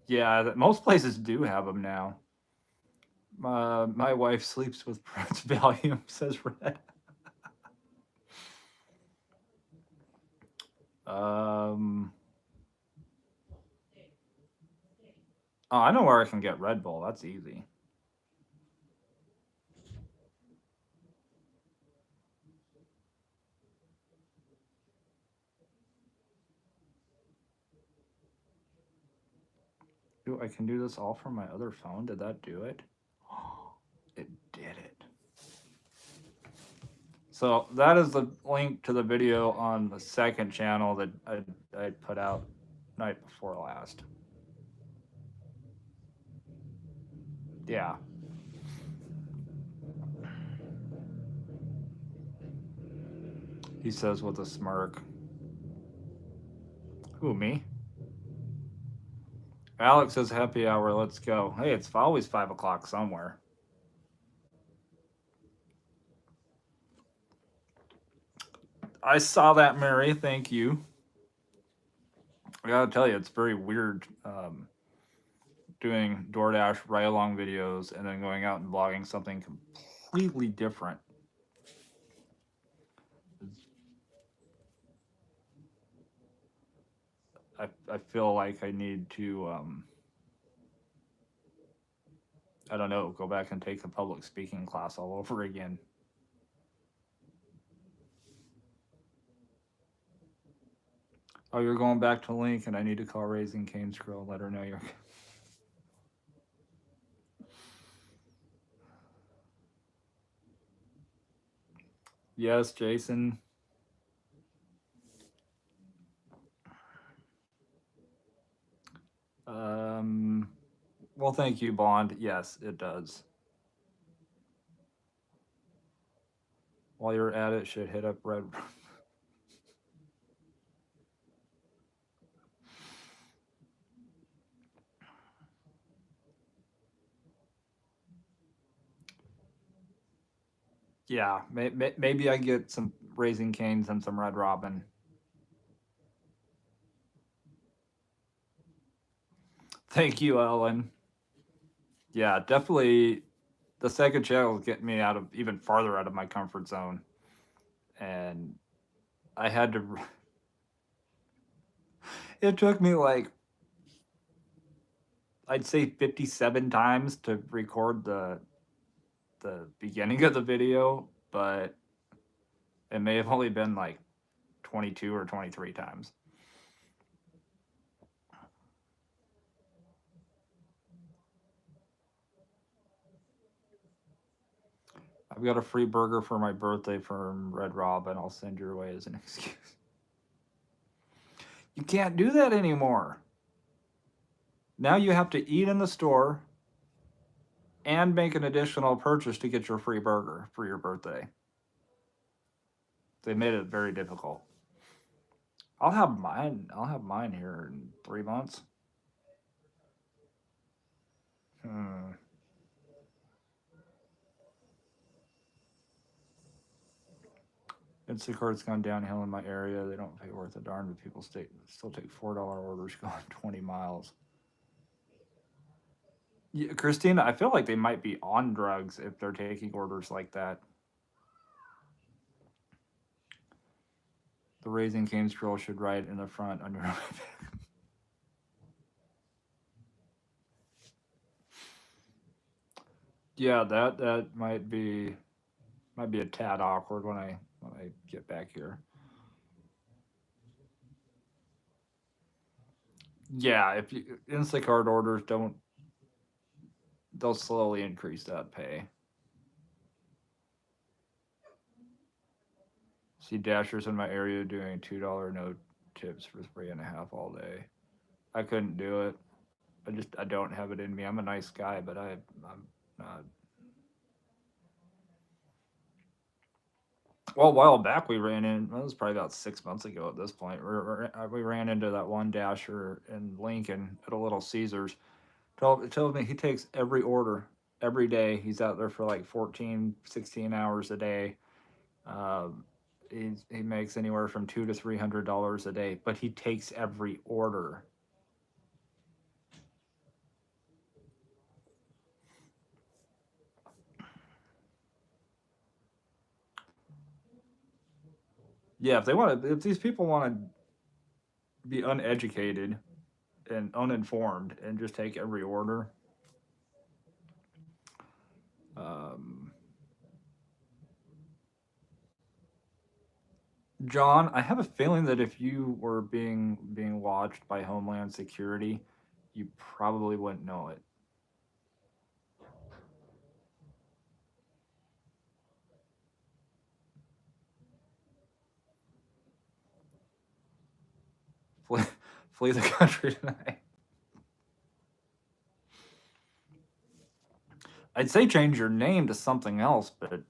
Yeah, most places do have them now. My wife sleeps with Prince Valium, says Red. Oh, I know where I can get Red Bull. That's easy. Ooh, I can do this all from my other phone. Did that do it? It did it. So that is the link to the video on the second channel that I put out night before last. Yeah. He says with a smirk. Who, me? Alex says happy hour, let's go. Hey, it's always 5 o'clock somewhere. I saw that, Mary. Thank you. I gotta tell you, it's very weird doing DoorDash ride-along videos and then going out and vlogging something completely different. I feel like I need to, I don't know, go back and take a public speaking class all over again. Oh, you're going back to Lincoln. I need to call Raising Cane's girl and let her know you're. Yes, Jason. Well, thank you, Bond. Yes, it does. While you're at it, should hit up Red. Yeah, maybe I get some Raising Cane's and some Red Robin. Thank you, Ellen. Yeah, definitely. The second channel is getting me even farther out of my comfort zone, and I had to. It took me like, I'd say 57 times to record the beginning of the video, but it may have only been like 22 or 23 times. I've got a free burger for my birthday from Red Robin. I'll send your way as an excuse. You can't do that anymore. Now you have to eat in the store and make an additional purchase to get your free burger for your birthday. They made it very difficult. I'll have mine here in 3 months. Instacart's gone downhill in my area. They don't pay worth a darn, but people still take $4 orders going 20 miles. Yeah, Christina, I feel like they might be on drugs if they're taking orders like that. The Raising Cane's girl should ride in the front on your. Yeah, that might be a tad awkward when I get back here. Yeah, if you Instacart orders don't, they'll slowly increase that pay. See dashers in my area doing $2 no tips for 3.5 all day. I couldn't do it. I don't have it in me. I'm a nice guy, but I'm not. Well, a while back we ran in. Well, it was probably about 6 months ago at this point. We ran into that one dasher in Lincoln at a Little Caesars. Told me he takes every order every day. He's out there for like 14, 16 hours a day. Um, he makes anywhere from $200 to $300 a day, but he takes every order. Yeah, if these people want to be uneducated and uninformed and just take every order, um, John, I have a feeling that if you were being watched by Homeland Security, you probably wouldn't know it. Flee, flee the country tonight. I'd say change your name to something else, but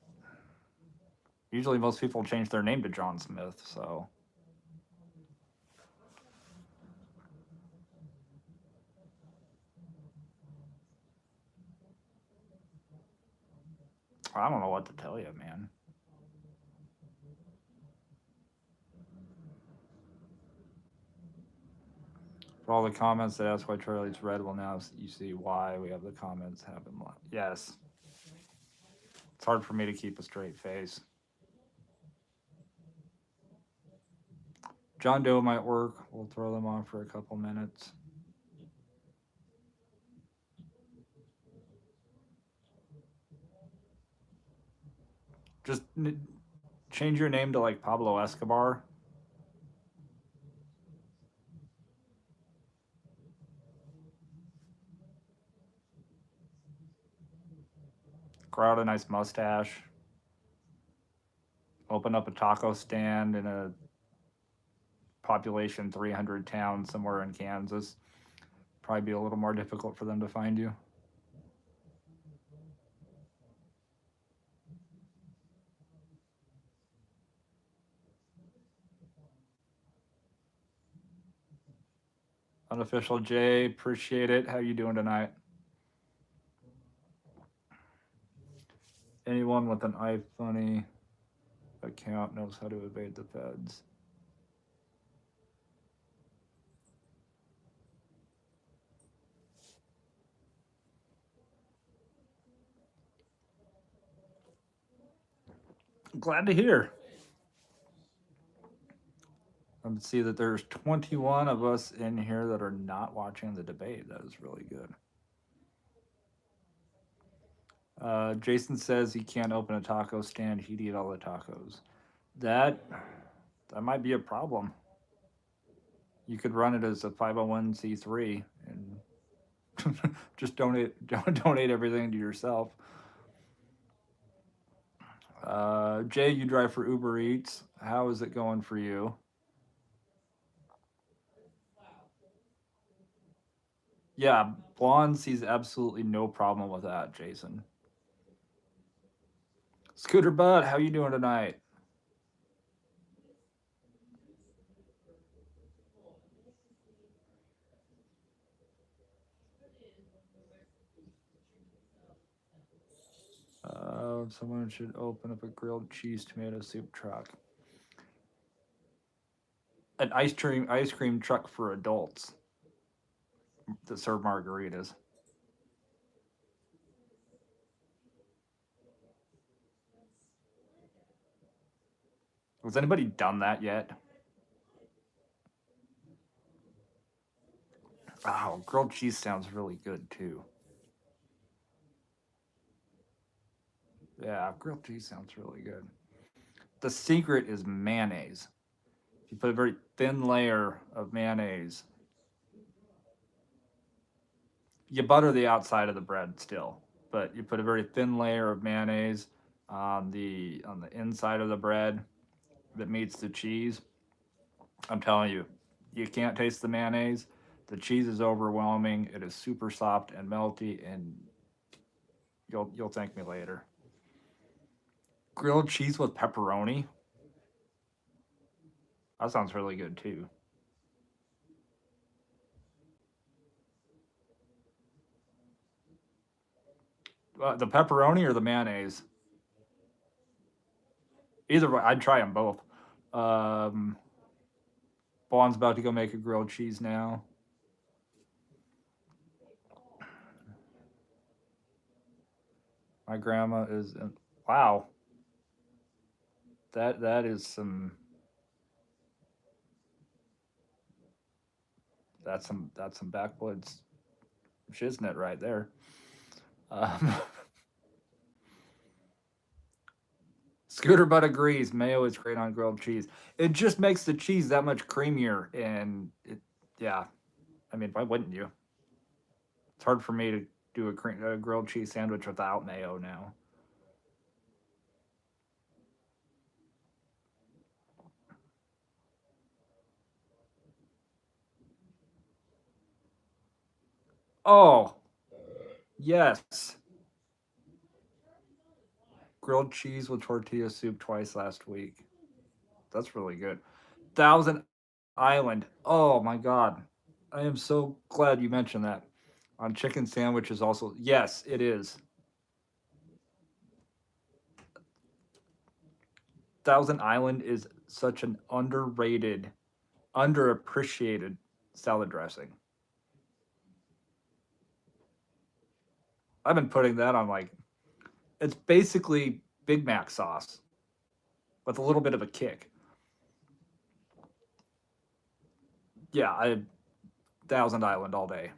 usually most people change their name to John Smith. So I don't know what to tell you, man. For all the comments that ask why Charlie's red, well now you see why we have the comments happen. Yes, it's hard for me to keep a straight face. John Doe might work. We'll throw them on for a couple minutes. Just change your name to like Pablo Escobar. Grow out a nice mustache. Open up a taco stand in a population 300 town somewhere in Kansas. Probably be a little more difficult for them to find you. Unofficial Jay, appreciate it. How you doing tonight? Anyone with an iFunny account knows how to evade the feds. Glad to hear. I see that there's 21 of us in here that are not watching the debate. That is really good. Jason says he can't open a taco stand. He'd eat all the tacos. That that might be a problem. You could run it as a 501c3 and just donate everything to yourself. Jay, you drive for Uber Eats. How is it going for you? Yeah, Blonde sees absolutely no problem with that, Jason. Scooter Bud, how you doing tonight? Someone should open up a grilled cheese tomato soup truck. An ice cream truck for adults that serve margaritas. Has anybody done that yet? Oh, grilled cheese sounds really good too. Yeah, grilled cheese sounds really good. The secret is mayonnaise. You put a very thin layer of mayonnaise. You butter the outside of the bread still, but you put a very thin layer of mayonnaise on the inside of the bread that meets the cheese. I'm telling you, you can't taste the mayonnaise. The cheese is overwhelming. It is super soft and melty, and you'll thank me later. Grilled cheese with pepperoni. That sounds really good too. The pepperoni or the mayonnaise? Either way, I'd try them both. Um, Vaughn's about to go make a grilled cheese now. My grandma is. Wow, that is some. That's some backwoods shiznit right there. Um, Scooter Butt agrees. Mayo is great on grilled cheese. It just makes the cheese that much creamier, and yeah. I mean, why wouldn't you? It's hard for me to do a grilled cheese sandwich without mayo now. Oh yes, grilled cheese with tortilla soup twice last week. That's really good. Thousand Island. Oh my god, I am so glad you mentioned that. On chicken sandwiches, also yes, it is. Thousand Island is such an underrated, underappreciated salad dressing. I've been putting that on like it's basically Big Mac sauce with a little bit of a kick. Yeah, I Thousand Island all day.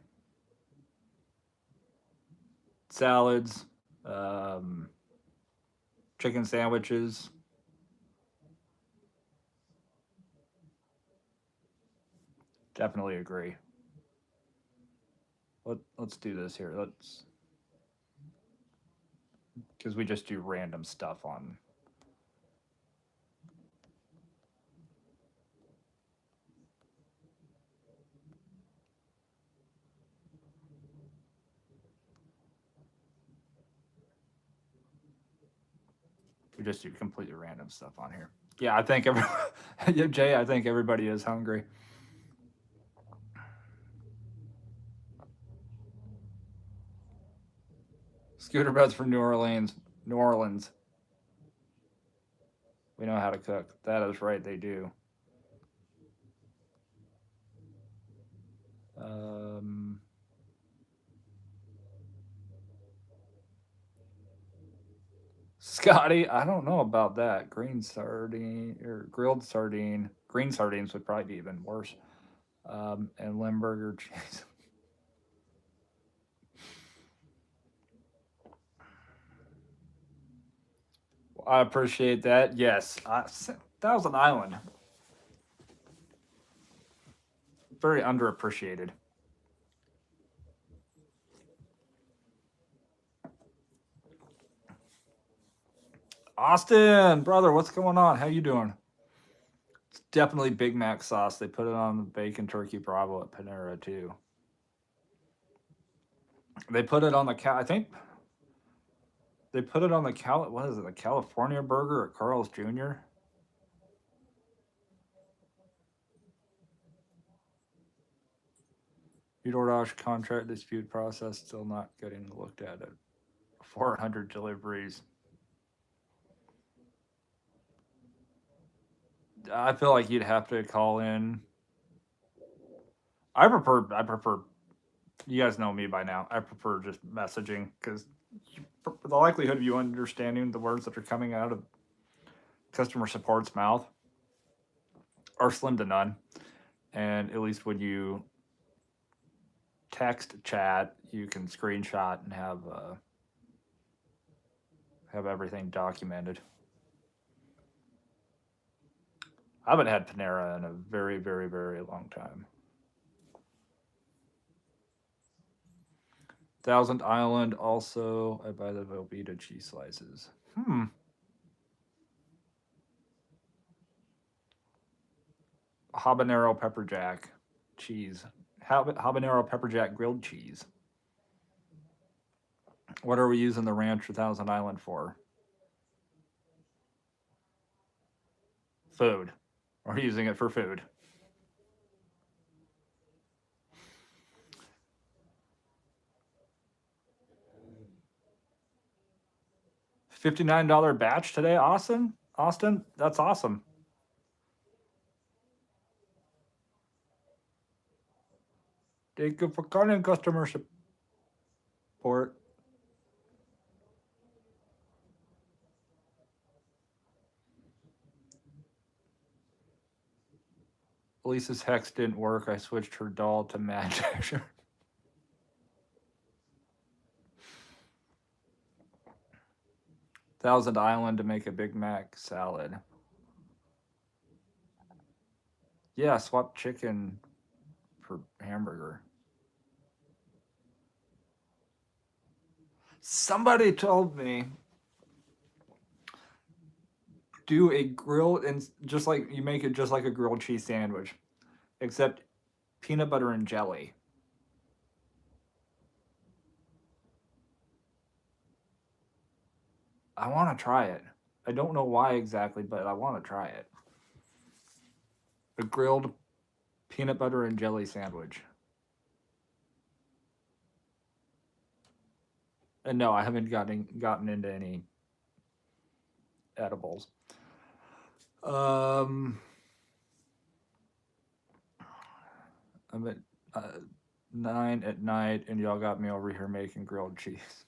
Salads, um, chicken sandwiches. Definitely agree. Let's do this here. Let's because we just do random stuff on. We just do completely random stuff on here. Yeah, I think yeah, Jay. I think everybody is hungry. Scooter Butts from New Orleans. New Orleans. We know how to cook. That is right. They do. Um, Scotty, I don't know about that. Green sardine or grilled sardine. Green sardines would probably be even worse. And Limburger cheese. I appreciate that. Yes, Thousand Island, very underappreciated. Austin, brother, what's going on? How you doing? It's definitely Big Mac sauce. They put it on the bacon turkey Bravo at Panera too. They put it on the I think they put it on the What is it? The California burger at Carl's Jr. DoorDash contract dispute process still not getting looked at 400 deliveries. I feel like you'd have to call in. I prefer. You guys know me by now. I prefer just messaging because the likelihood of you understanding the words that are coming out of customer support's mouth are slim to none. And at least when you text chat, you can screenshot and have everything documented. I haven't had Panera in a very, very, very long time. Thousand Island also. I buy the Velveeta cheese slices. Habanero pepper jack cheese. Habanero pepper jack grilled cheese. What are we using the ranch for Thousand Island for? Food. We're using it for food. $59 batch today, Austin? Austin, that's awesome. Thank you for calling customer support. Lisa's hex didn't work. I switched her doll to Mad. Thousand Island to make a Big Mac salad. Yeah, swap chicken for hamburger. Somebody told me do a grilled and just like you make it just like a grilled cheese sandwich, except peanut butter and jelly. I want to try it. I don't know why exactly, but I want to try it. A grilled peanut butter and jelly sandwich. And no, I haven't gotten into any edibles. I'm at 9 at night, and y'all got me over here making grilled cheese.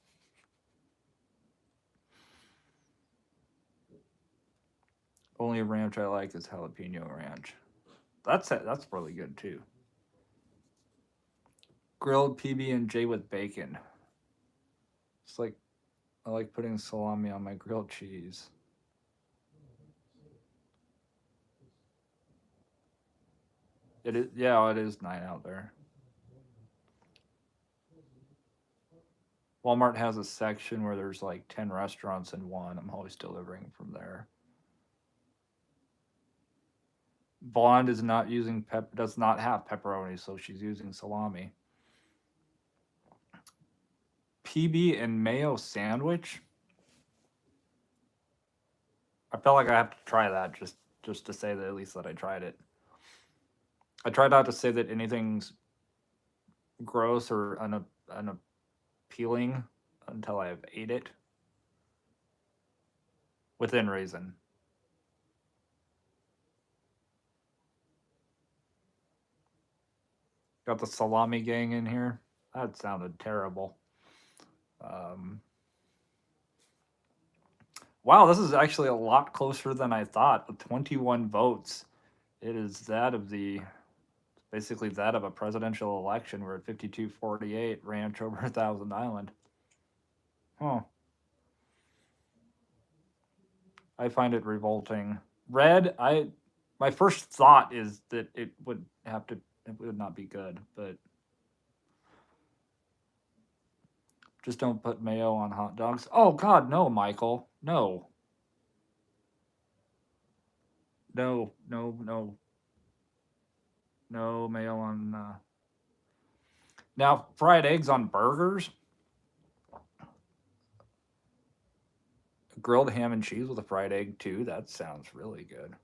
Only ranch I like is jalapeno ranch. That's it. That's really good too. Grilled PB&J with bacon. It's like I like putting salami on my grilled cheese. It is, yeah, it is 9 out there. Walmart has a section where there's like 10 restaurants in one. I'm always delivering from there. Blonde is not using does not have pepperoni, so she's using salami. PB and mayo sandwich. I felt like I have to try that just to say that at least that I tried it. I try not to say that anything's gross or unappealing until I've ate it. Within reason. Got the salami gang in here. That sounded terrible. Wow, this is actually a lot closer than I thought. With 21 votes, it is that of basically that of a presidential election. We're at 52-48, ranch over Thousand Island. Huh. I find it revolting. Red, my first thought is that it would not be good, but just don't put mayo on hot dogs. Oh God, no, Michael, no, no, no, no, no mayo on. Now fried eggs on burgers, grilled ham and cheese with a fried egg too. That sounds really good.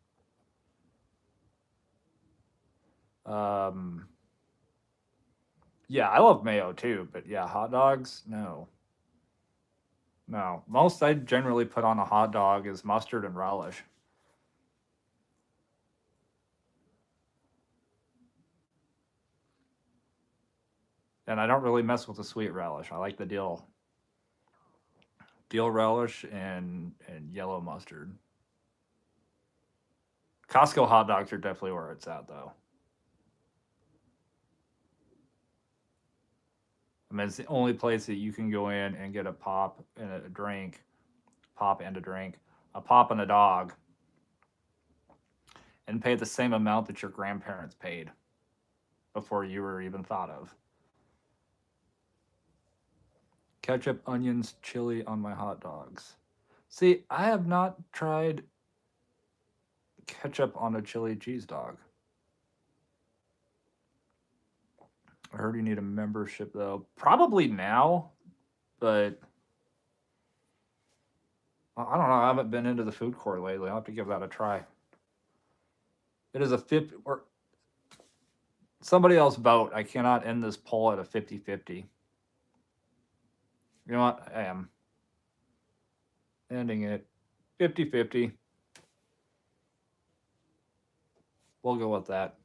Yeah, I love mayo too, but yeah, hot dogs, no. No. Most I generally put on a hot dog is mustard and relish. And I don't really mess with the sweet relish. I like the dill relish and yellow mustard. Costco hot dogs are definitely where it's at though. I mean, it's the only place that you can go in and get a pop and a drink pop and a drink, a pop and a dog, and pay the same amount that your grandparents paid before you were even thought of. Ketchup, onions, chili on my hot dogs. See, I have not tried ketchup on a chili cheese dog. I heard you need a membership though. Probably now, but I don't know. I haven't been into the food court lately. I'll have to give that a try. It is a 50 or somebody else vote. I cannot end this poll at a 50-50. You know what? I am ending it 50-50. We'll go with that.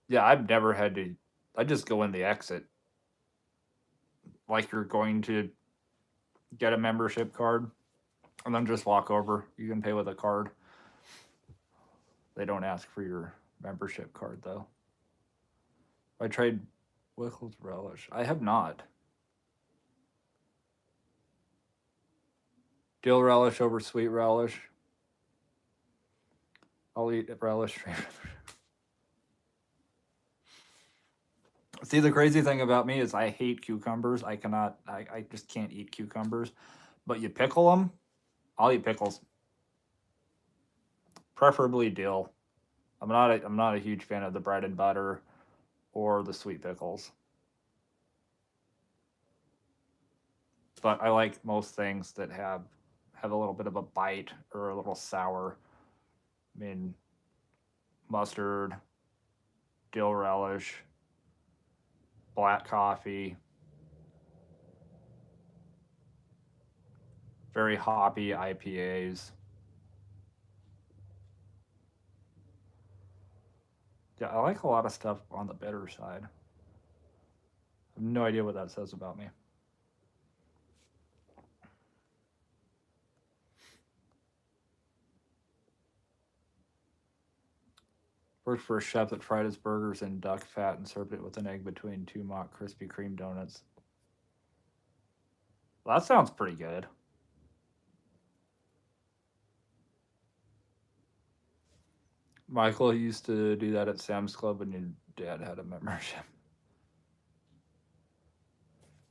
Yeah, I've never had to. I just go in the exit, like you're going to get a membership card, and then just walk over. You can pay with a card. They don't ask for your membership card though. I tried Wickles relish. I have not. Dill relish over sweet relish. I'll eat relish. See, the crazy thing about me is I hate cucumbers. I just can't eat cucumbers. But you pickle them, I'll eat pickles. Preferably dill. I'm not a huge fan of the bread and butter or the sweet pickles. But I like most things that have a little bit of a bite or a little sour. I mean, mustard, dill relish, black coffee, very hoppy IPAs. Yeah, I like a lot of stuff on the bitter side. I have no idea what that says about me. Worked for a chef that fried his burgers in duck fat and served it with an egg between two mock Krispy Kreme donuts. Well, that sounds pretty good. Michael used to do that at Sam's Club when your dad had a membership.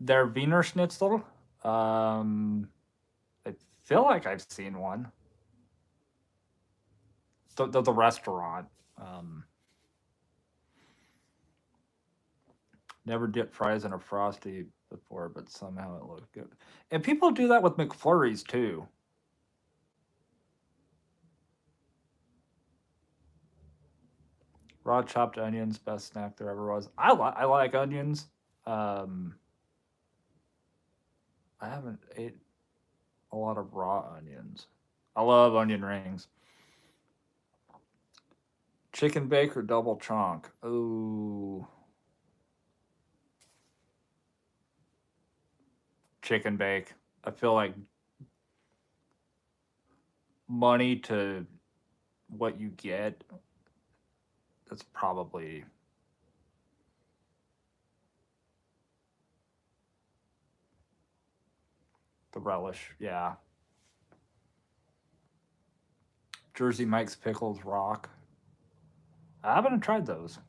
Their Wiener Schnitzel, I feel like I've seen one. The restaurant. Never dipped fries in a Frosty before, but somehow it looked good. And people do that with McFlurries too. Raw chopped onions, best snack there ever was. I like onions. I haven't ate a lot of raw onions. I love onion rings. Chicken bake or double chonk? Ooh. Chicken bake. I feel like money to what you get, that's probably the relish. Yeah. Jersey Mike's pickles rock. I haven't tried those.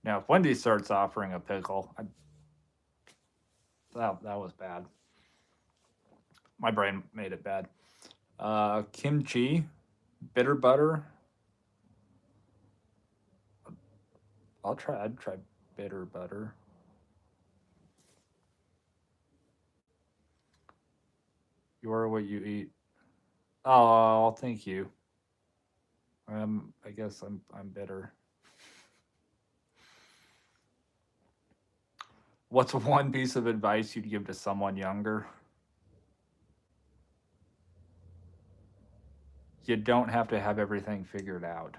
Now, if Wendy's starts offering a pickle, that was bad. My brain made it bad. Kimchi, bitter butter. I'd try bitter butter. You are what you eat. Oh, thank you. I guess I'm bitter. What's one piece of advice you'd give to someone younger? You don't have to have everything figured out.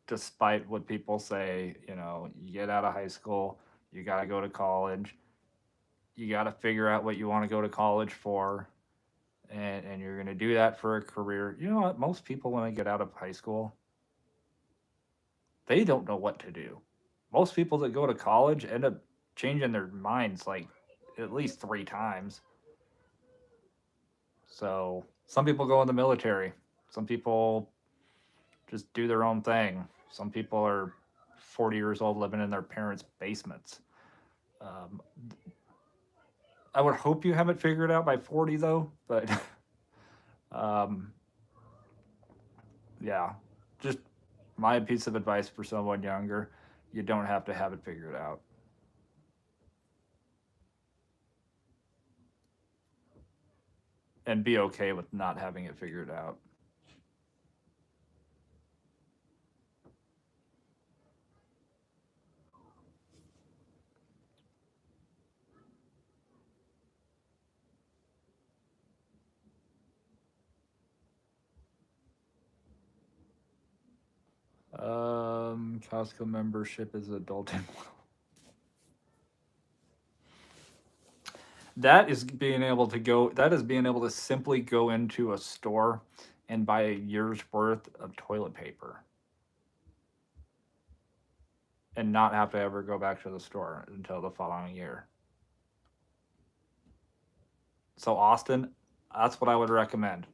Despite what people say, you get out of high school, you got to go to college. you got to figure out what you want to go to college for, and you're going to do that for a career. You know what? Most people, when they get out of high school, they don't know what to do. Most people that go to college end up changing their minds like at least 3 times. So some people go in the military. Some people just do their own thing. Some people are 40 years old living in their parents' basements. Um, I would hope you have it figured out by 40, though. But um, yeah, just my piece of advice for someone younger: you don't have to have it figured out. And be okay with not having it figured out. Costco membership is adulting. That is being able to go. That is being able to simply go into a store and buy a year's worth of toilet paper and not have to ever go back to the store until the following year. So Austin, that's what I would recommend.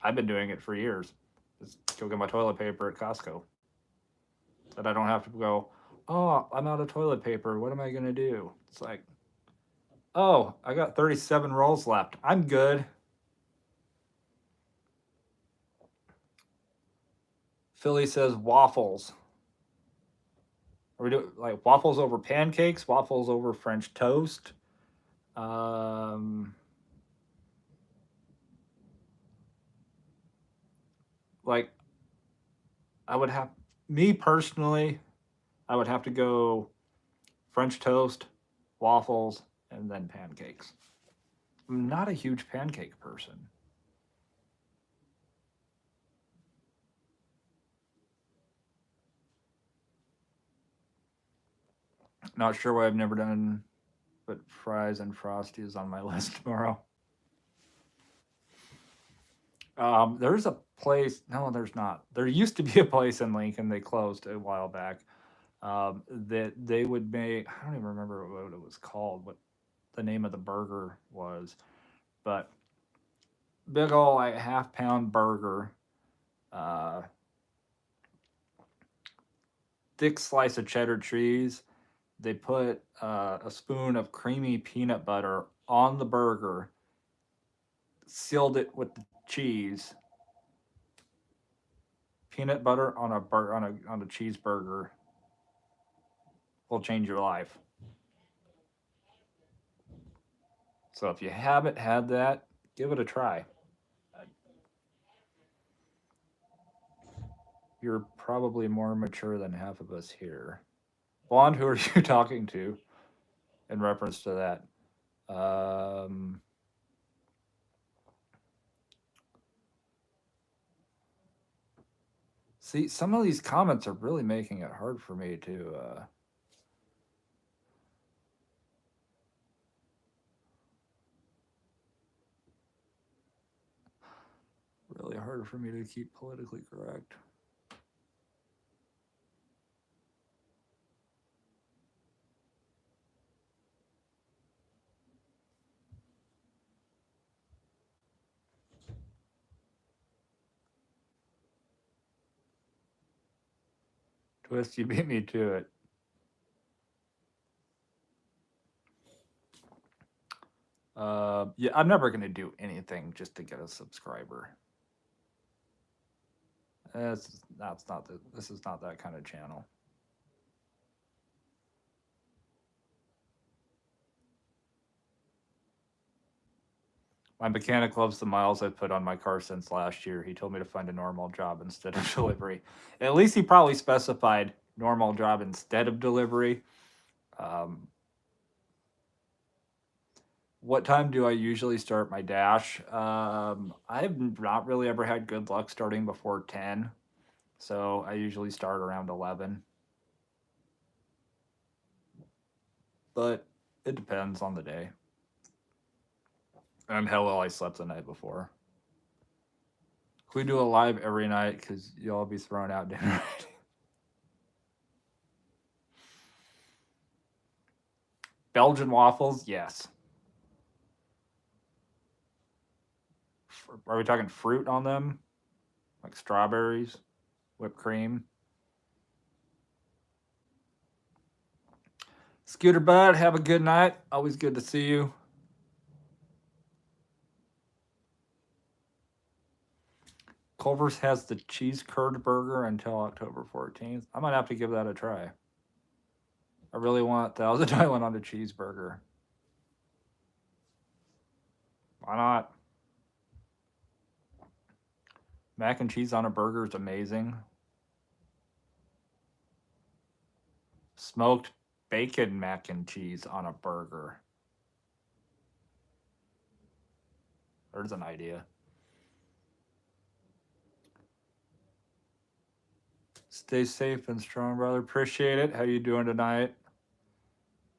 I've been doing it for years. Just go get my toilet paper at Costco. That I don't have to go, oh, I'm out of toilet paper. What am I going to do? It's like, oh, I got 37 rolls left. I'm good. Philly says waffles. Are we doing like waffles over pancakes? Waffles over French toast? Um, like I would have me personally, I would have to go French toast, waffles, and then pancakes. I'm not a huge pancake person. Not sure why I've never done, but fries and frosty is on my list tomorrow. There's a place. No, there's not. There used to be a place in Lincoln. They closed a while back. That they would make. I don't even remember what it was called. What the name of the burger was, but big old like half-pound burger, uh, thick slice of cheddar cheese. They put a spoon of creamy peanut butter on the burger, sealed it with the cheese. Peanut butter on a cheeseburger will change your life. So if you haven't had that, give it a try. You're probably more mature than half of us here. Blonde, who are you talking to in reference to that? See, some of these comments are really making it hard for me to. Really hard for me to keep politically correct. Twist, you beat me to it. Yeah, I'm never gonna do anything just to get a subscriber. That's not the. This is not that kind of channel. My mechanic loves the miles I've put on my car since last year. He told me to find a normal job instead of delivery. At least he probably specified normal job instead of delivery. Um, what time do I usually start my dash? I've not really ever had good luck starting before 10. So I usually start around 11. But it depends on the day. And how well I slept the night before. We do a live every night because you'll all be thrown out dinner. Belgian waffles, yes. Are we talking fruit on them? Like strawberries, whipped cream? Scooter Bud, have a good night. Always good to see you. Culver's has the cheese curd burger until October 14th. I might have to give that a try. I really want Thousand Island on a cheeseburger. Why not? Mac and cheese on a burger is amazing. Smoked bacon mac and cheese on a burger. There's an idea. Stay safe and strong, brother. Appreciate it. How you doing tonight?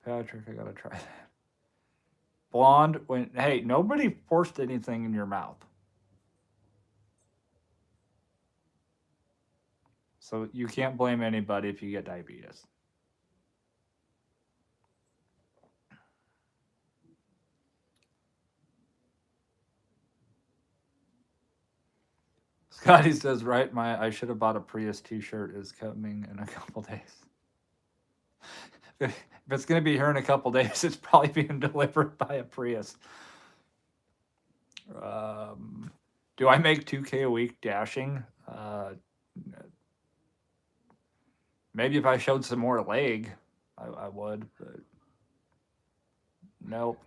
Patrick, I gotta try that. Blonde, hey, nobody forced anything in your mouth. So you can't blame anybody if you get diabetes. Scotty says, right, I should have bought a Prius t-shirt is coming in a couple days. If it's going to be here in a couple days, it's probably being delivered by a Prius. Do I make 2K a week dashing? Maybe if I showed some more leg, I would, but nope.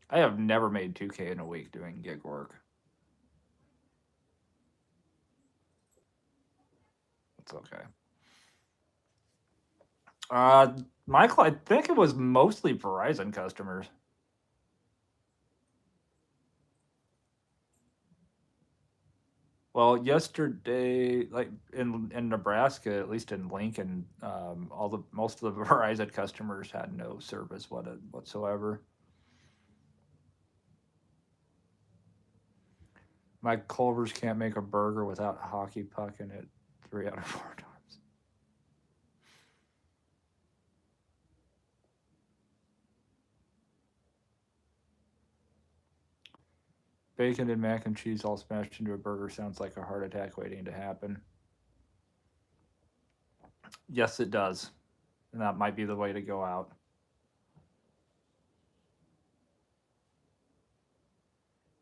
I have never made 2K in a week doing gig work. It's okay. Michael, I think it was mostly Verizon customers. Well, yesterday, like in Nebraska, at least in Lincoln, most of the Verizon customers had no service whatsoever. Mike Culver's can't make a burger without hockey puck in it 3 out of 4 times. Bacon and mac and cheese all smashed into a burger sounds like a heart attack waiting to happen. Yes, it does. And that might be the way to go out.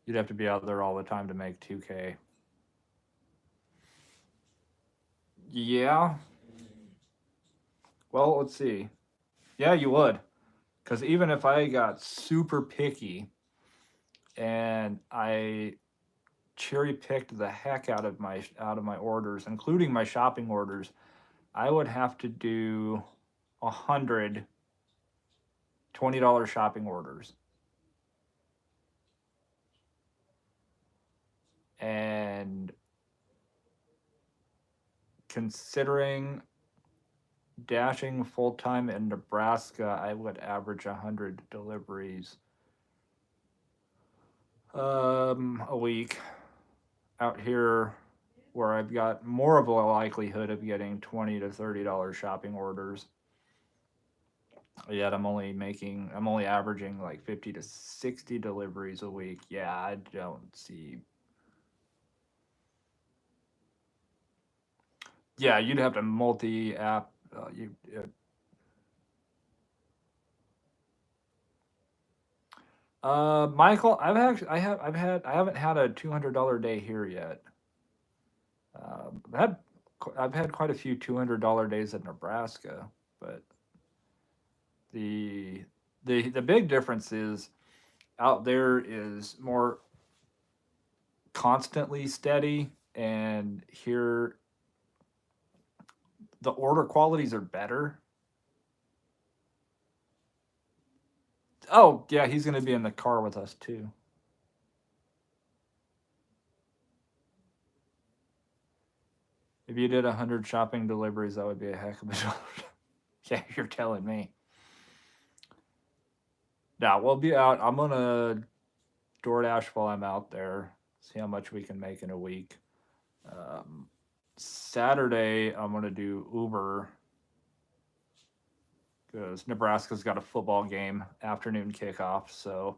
You'd have to be out there all the time to make 2K. Yeah. Well, let's see. Yeah, you would. Because even if I got super picky and I cherry picked the heck out of my orders, including my shopping orders, I would have to do 100 $20 shopping orders. And considering dashing full time in Nebraska, I would average 100 deliveries a week. Out here, where I've got more of a likelihood of getting $20 to $30 shopping orders. Yet I'm only averaging like 50 to 60 deliveries a week. Yeah, I don't see. Yeah, you'd have to multi-app. Michael, I haven't had a $200 day here yet. I've had quite a few $200 days in Nebraska, but the big difference is out there is more constantly steady, and here the order qualities are better. Oh yeah, he's gonna be in the car with us too. If you did 100 shopping deliveries, that would be a heck of a job. Yeah, you're telling me. Yeah, we'll be out. I'm gonna DoorDash while I'm out there. See how much we can make in a week. Um, Saturday, I'm gonna do Uber because Nebraska's got a football game afternoon kickoff. So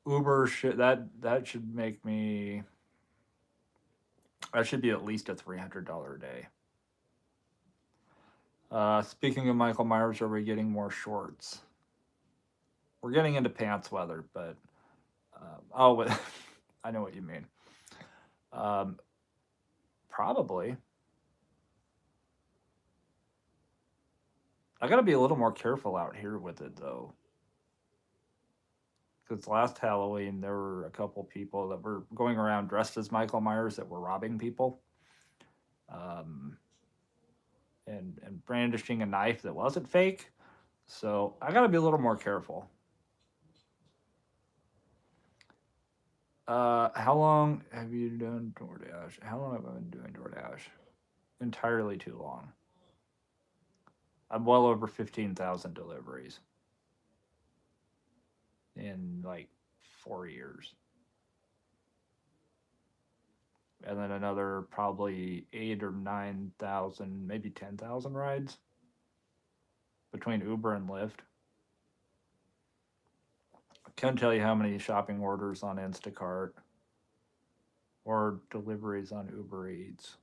Uber should that should make me that should be at least a $300 a day. Speaking of Michael Myers, are we getting more shorts? We're getting into pants weather, but oh, I know what you mean. Um, Probably. I got to be a little more careful out here with it though, because last Halloween there were a couple people that were going around dressed as Michael Myers that were robbing people, um, and brandishing a knife that wasn't fake. So I got to be a little more careful. How long have you done DoorDash? How long have I been doing DoorDash? Entirely too long. I'm well over 15,000 deliveries in like 4 years. And then another probably 8 or 9,000, maybe 10,000 rides between Uber and Lyft. I can't tell you how many shopping orders on Instacart or deliveries on Uber Eats.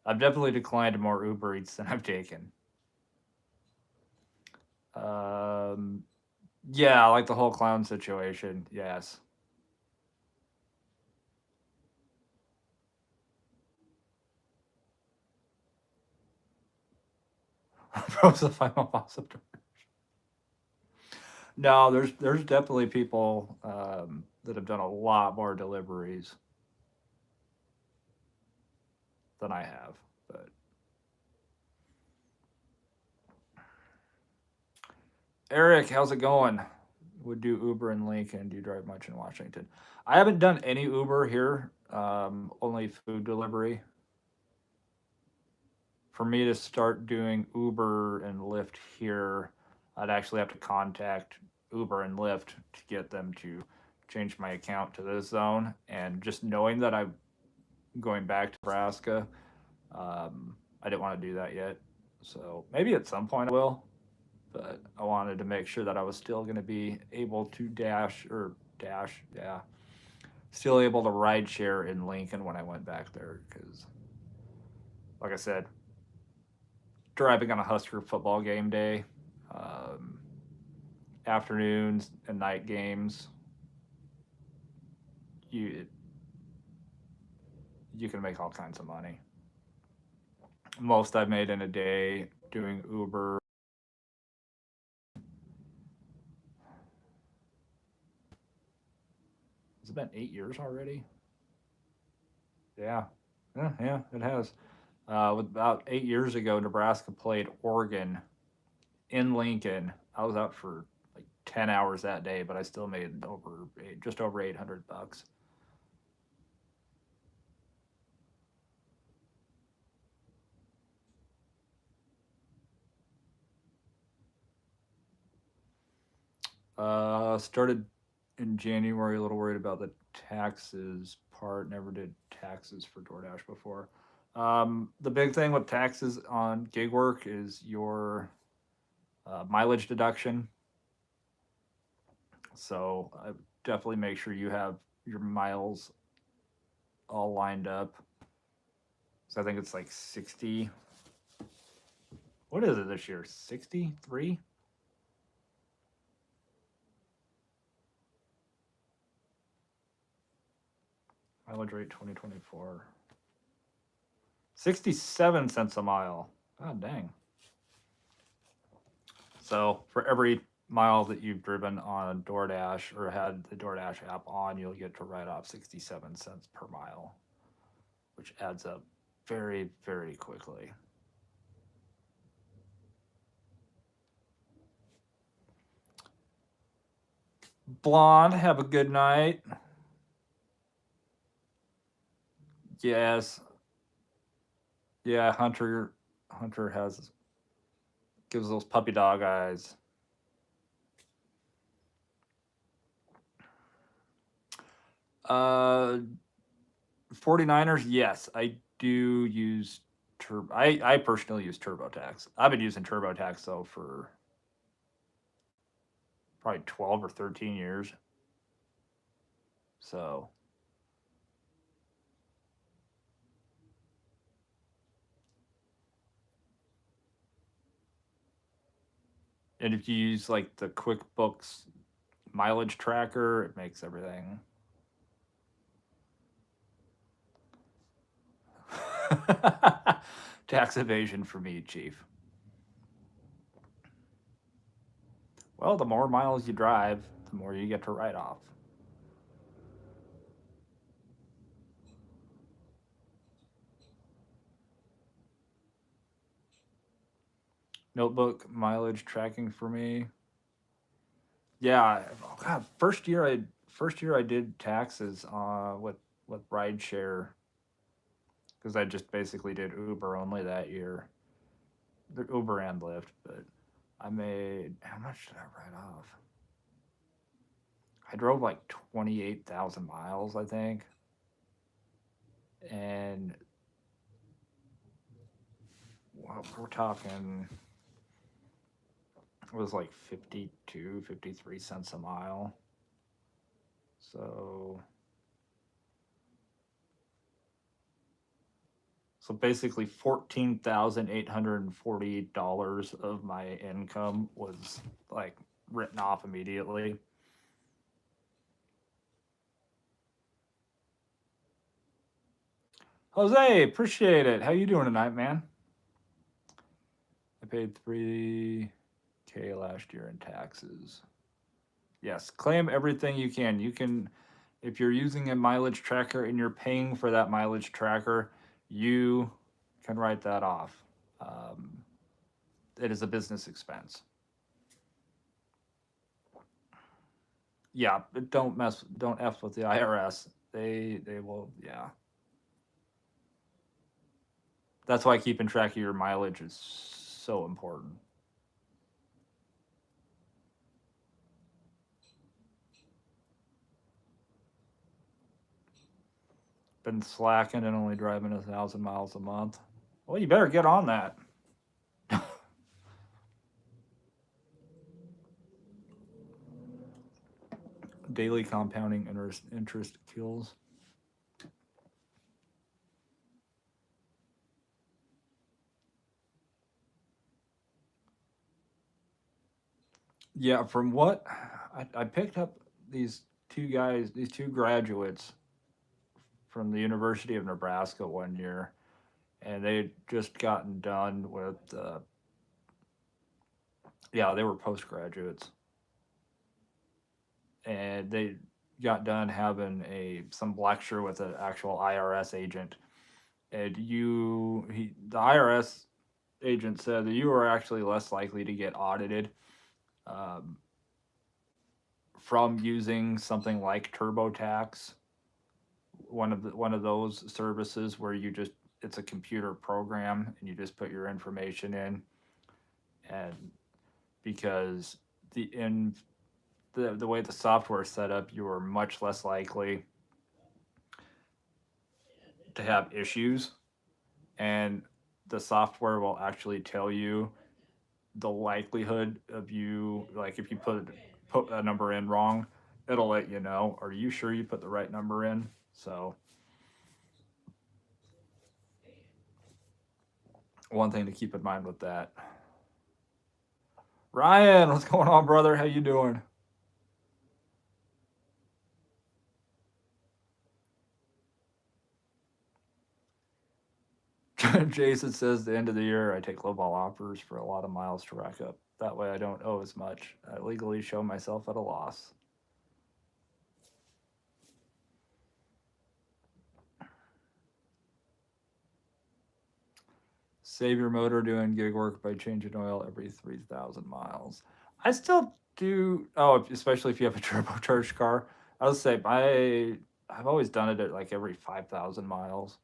I've definitely declined more Uber Eats than I've taken. Um, yeah, like the whole clown situation. Yes. Pros the final boss of No, there's definitely people that have done a lot more deliveries than I have. But Eric, how's it going? Would do Uber in Lincoln. Do you drive much in Washington? I haven't done any Uber here. Only food delivery. For me to start doing Uber and Lyft here, I'd actually have to contact Uber and Lyft to get them to change my account to this zone. And just knowing that I'm going back to Nebraska, I didn't want to do that yet. So maybe at some point I will, but I wanted to make sure that I was still going to be able to yeah, still able to ride share in Lincoln when I went back there. Because, like I said, driving on a Husker football game day, um, afternoons and night games, you you can make all kinds of money. Most I've made in a day doing Uber. Has it been 8 years already? Yeah, yeah, it has. About 8 years ago, Nebraska played Oregon in Lincoln. I was out for like 10 hours that day, but I still made just over $800. Started in January. A little worried about the taxes part. Never did taxes for DoorDash before. The big thing with taxes on gig work is your mileage deduction. So I definitely make sure you have your miles all lined up. So I think it's like 60. What is it this year? 63? Mileage rate 2024. 67 cents a mile. God dang. So for every mile that you've driven on DoorDash or had the DoorDash app on, you'll get to write off 67 cents per mile, which adds up very, very quickly. Blonde, have a good night. Yes. Yeah, Hunter has gives those puppy dog eyes. Uh, 49ers, yes, I do use I personally use TurboTax. I've been using TurboTax though for probably 12 or 13 years. So, and if you use like the QuickBooks mileage tracker, it makes everything. Tax evasion for me, Chief. Well, the more miles you drive, the more you get to write off. Notebook mileage tracking for me. Yeah, oh God, first year I did taxes with rideshare because I just basically did Uber only that year. The Uber and Lyft, but I made how much did I write off? I drove like 28,000 miles, I think, and well, we're talking it was like 52, 53 cents a mile. So so basically $14,848 of my income was like written off immediately. Jose, appreciate it. How you doing tonight, man? I paid 3K last year in taxes. Yes, claim everything you can. You can, if you're using a mileage tracker and you're paying for that mileage tracker, you can write that off. Um, it is a business expense. Yeah, but don't f with the IRS. They will, yeah. That's why keeping track of your mileage is so important. Been slacking and only driving 1,000 miles a month. Well, you better get on that. Daily compounding interest kills. Yeah, from what I picked up these these two graduates from the University of Nebraska one year, and they'd just gotten done with, yeah, they were postgraduates, and they got done having some lecture with an actual IRS agent, and the IRS agent said that you are actually less likely to get audited um, from using something like TurboTax, one of those services where it's a computer program and you just put your information in, and because in the way the software is set up, you are much less likely to have issues, and the software will actually tell you the likelihood of you, like if you put a number in wrong, it'll let you know, are you sure you put the right number in? So one thing to keep in mind with that. Ryan, what's going on, brother? How you doing? Jason says the end of the year I take lowball offers for a lot of miles to rack up. That way I don't owe as much. I legally show myself at a loss. Save your motor doing gig work by changing oil every 3,000 miles. I still do. Oh, especially if you have a turbocharged car. I would say I've always done it at like every 5,000 miles.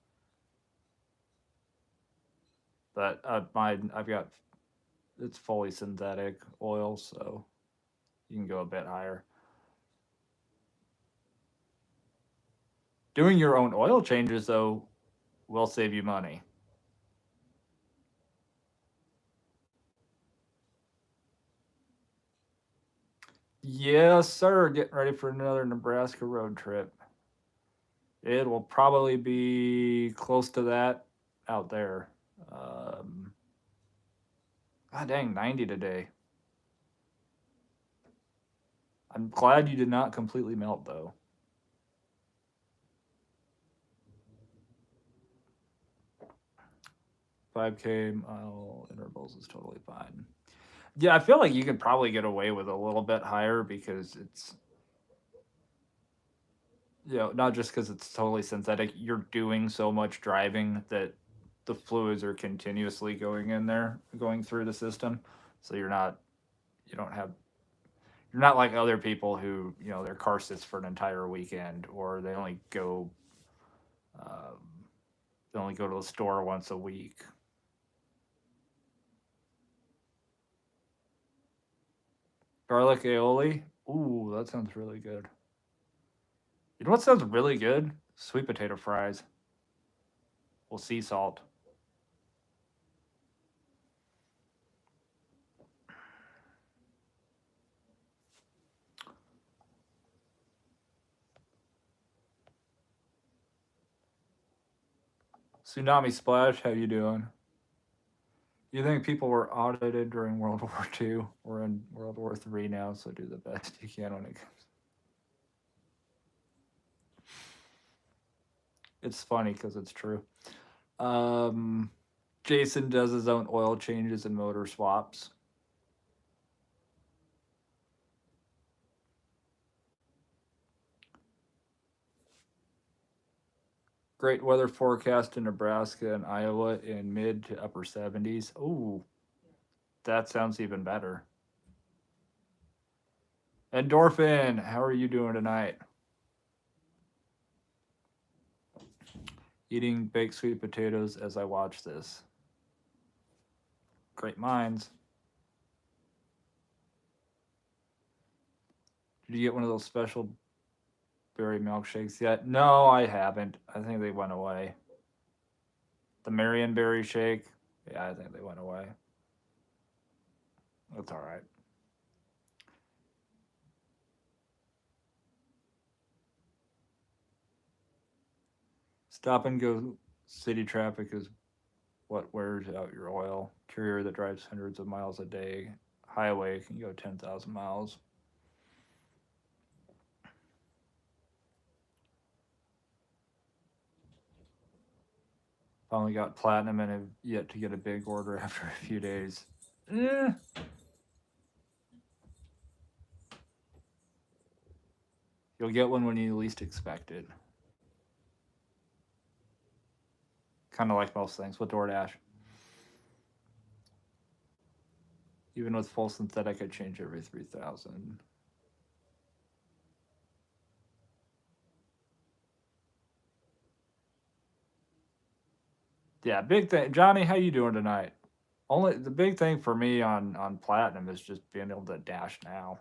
But I've got it's fully synthetic oil, so you can go a bit higher. Doing your own oil changes, though, will save you money. Yes, sir. Getting ready for another Nebraska road trip. It will probably be close to that out there. Um, God dang, 90 today. I'm glad you did not completely melt, though. 5K mile intervals is totally fine. Yeah, I feel like you could probably get away with a little bit higher because it's, not just because it's totally synthetic. You're doing so much driving that the fluids are continuously going in there, going through the system. So you don't have, you're not like other people who, their car sits for an entire weekend or um, they only go to the store once a week. Garlic aioli. Ooh, that sounds really good. You know what sounds really good? Sweet potato fries. Well, sea salt. Tsunami Splash, how you doing? You think people were audited during World War II? We're in World War III now, so do the best you can when it comes. It's funny because it's true. Um, Jason does his own oil changes and motor swaps. Great weather forecast in Nebraska and Iowa in mid to upper 70s. Ooh, that sounds even better. Endorphin, how are you doing tonight? Eating baked sweet potatoes as I watch this. Great minds. Did you get one of those special berry milkshakes yet? No, I haven't. I think they went away. The Marion berry shake. Yeah, I think they went away. That's all right. Stop and go city traffic is what wears out your oil. Courier that drives hundreds of miles a day. Highway can go 10,000 miles. Finally got platinum and have yet to get a big order after a few days. Eh. You'll get one when you least expect it. Kind of like most things with DoorDash. Even with full synthetic, I change every 3,000. Yeah, big thing. Johnny, how you doing tonight? Only the big thing for me on platinum is just being able to dash now.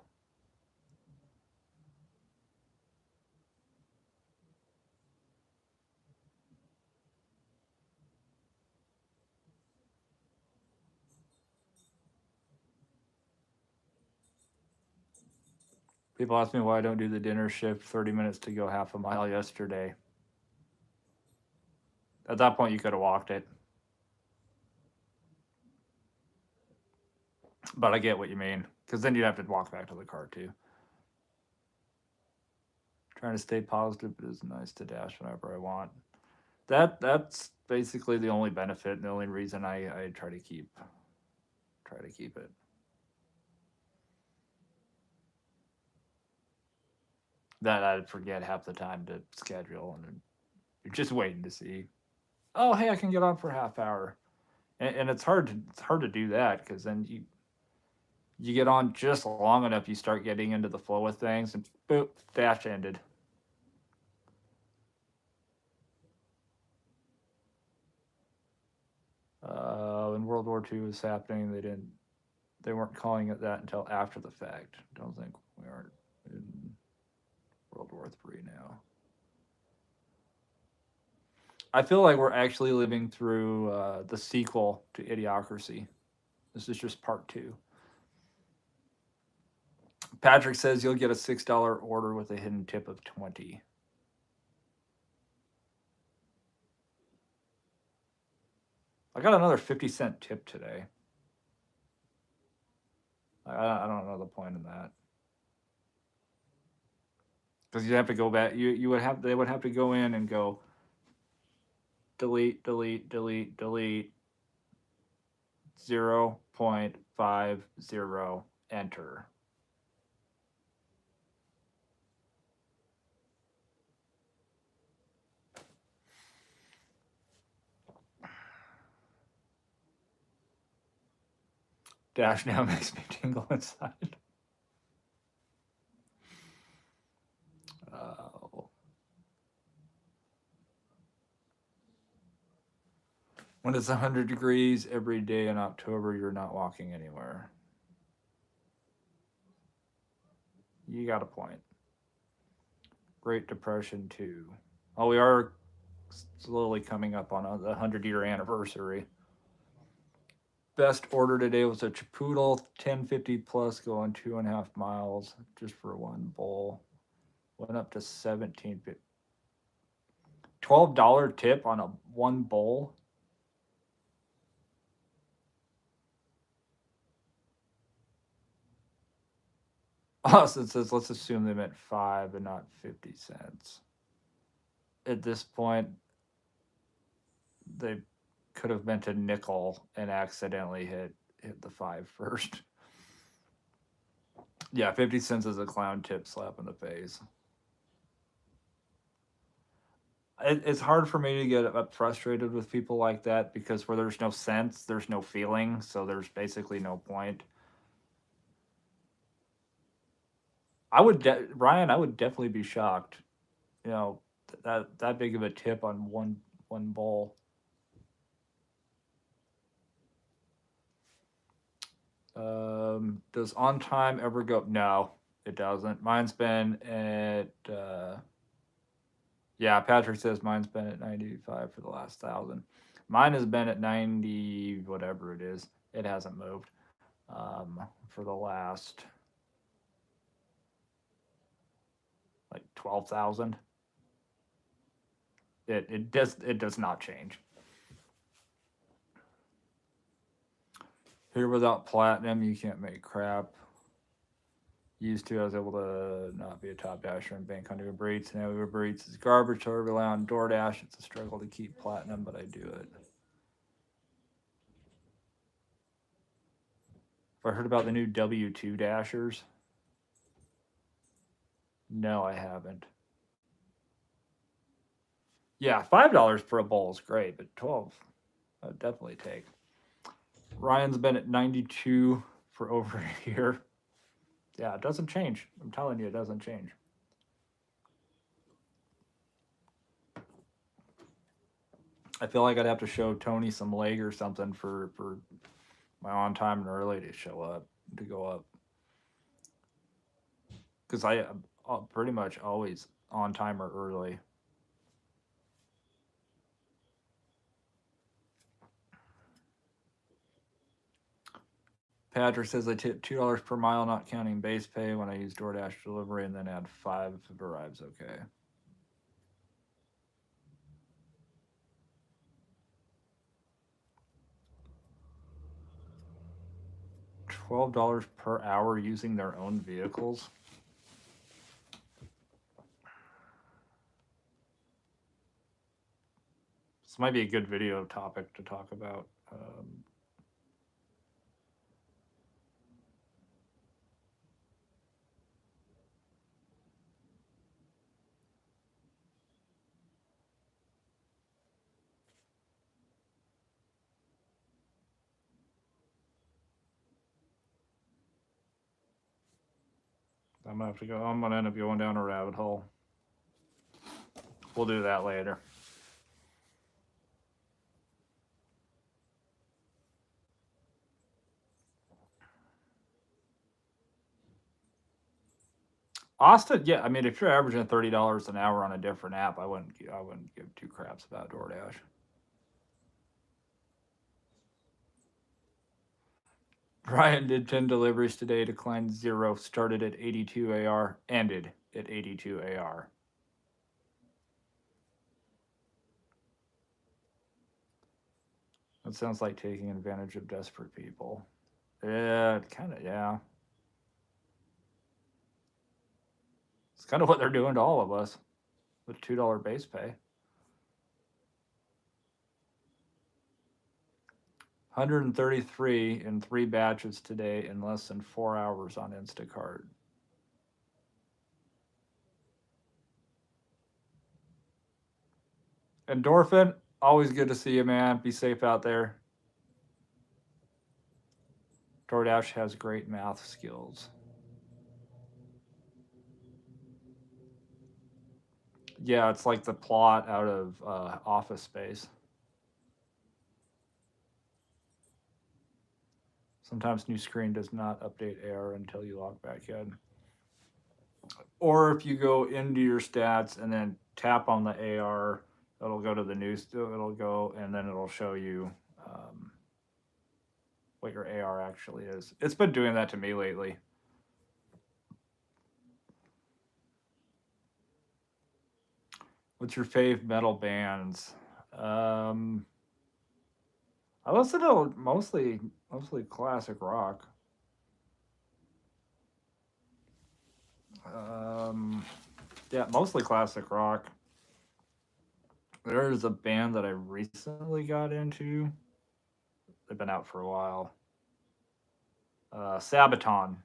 People ask me why I don't do the dinner shift 30 minutes to go half a mile yesterday. At that point, you could have walked it. But I get what you mean. Because then you'd have to walk back to the car, too. Trying to stay positive, but it's nice to dash whenever I want. That's basically the only benefit and the only reason I try to keep it. That I'd forget half the time to schedule, and you're just waiting to see. Oh, hey, I can get on for a half hour, and it's hard to do that because then you get on just long enough, you start getting into the flow of things, and boop, dash ended. When World War II was happening, they weren't calling it that until after the fact. Don't think we aren't in World War III now. I feel like we're actually living through the sequel to Idiocracy. This is just part 2. Patrick says you'll get a $6 order with a hidden tip of 20. I got another 50-cent tip today. I don't know the point in that. Because you have to go back. They would have to go in and go delete 0.50 enter. Dash now makes me tingle inside. When it's 100 degrees every day in October, you're not walking anywhere. You got a point. Great Depression 2. Oh, we are slowly coming up on the 100-year anniversary. Best order today was a Chipotle 1050 plus going 2.5 miles just for one bowl. Went up to 17. $12 tip on one bowl. So it says let's assume they meant 5 and not 50 cents. At this point, they could have meant a nickel and accidentally hit the 5 first. Yeah, 50 cents is a clown tip slap in the face. It's hard for me to get frustrated with people like that because where there's no sense, there's no feeling, so there's basically no point. Ryan, I would definitely be shocked. You know, that big of a tip on one bowl. Does on time ever go? No, it doesn't. Mine's been at yeah, Patrick says mine's been at 95 for the last 1,000. Mine has been at 90 whatever it is. It hasn't moved for the last like 12,000. It does not change. Here without platinum, you can't make crap. Used to, I was able to not be a top dasher and bank on Uber Eats. Now Uber Eats is garbage, so I rely on DoorDash. It's a struggle to keep platinum, but I do it. Have I heard about the new W2 dashers? No, I haven't. Yeah, $5 for a bowl is great, but 12, I would definitely take. Ryan's been at 92 for over a year. Yeah, it doesn't change. I'm telling you, it doesn't change. I feel like I'd have to show Tony some leg or something for my on time and early to show up, to go up. Because I pretty much always on time or early. Patrick says I tip $2 per mile, not counting base pay when I use DoorDash delivery, and then add 5 if it arrives okay. $12 per hour using their own vehicles. This might be a good video topic to talk about. I'm gonna end up going down a rabbit hole. We'll do that later. Austin, yeah. I mean, if you're averaging $30 an hour on a different app, I wouldn't give two craps about DoorDash. Ryan did 10 deliveries today, declined 0, started at 82 AR, ended at 82 AR. That sounds like taking advantage of desperate people. Yeah, kind of, yeah. It's kind of what they're doing to all of us with $2 base pay. 133 in 3 batches today in less than 4 hours on Instacart. Endorphin, always good to see you, man. Be safe out there. DoorDash has great math skills. Yeah, it's like the plot out of Office Space. Sometimes new screen does not update AR until you log back in. Or if you go into your stats and then tap on the AR, it'll go to the news. It'll go and then it'll show you what your AR actually is. It's been doing that to me lately. What's your fave metal bands? I listen to mostly classic rock. Yeah, mostly classic rock. There's a band that I recently got into. They've been out for a while. Sabaton.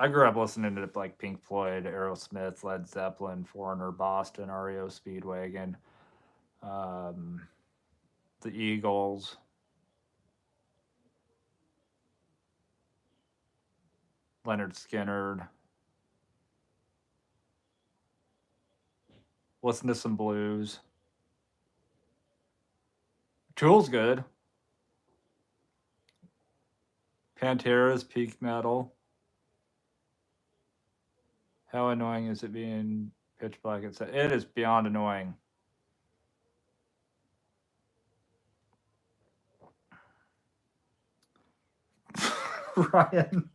I grew up listening to like Pink Floyd, Aerosmith, Led Zeppelin, Foreigner, Boston, REO Speedwagon, the Eagles. Leonard Skinner. Listen to some blues. Tool's good. Pantera's peak metal. How annoying is it being pitch black? It is beyond annoying. Ryan.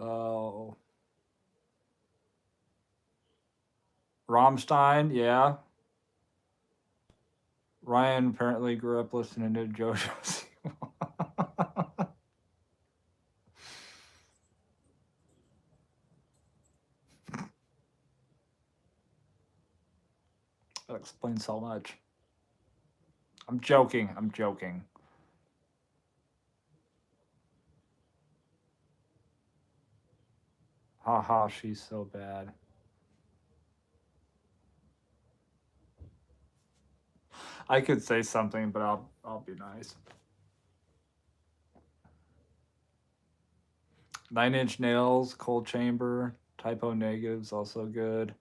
Oh. Rammstein, yeah. Ryan apparently grew up listening to JoJo Siwa. That explains so much. I'm joking. I'm joking. Haha, she's so bad. I could say something, but I'll be nice. 9 Inch Nails, Cold Chamber, Typo Negatives, also good.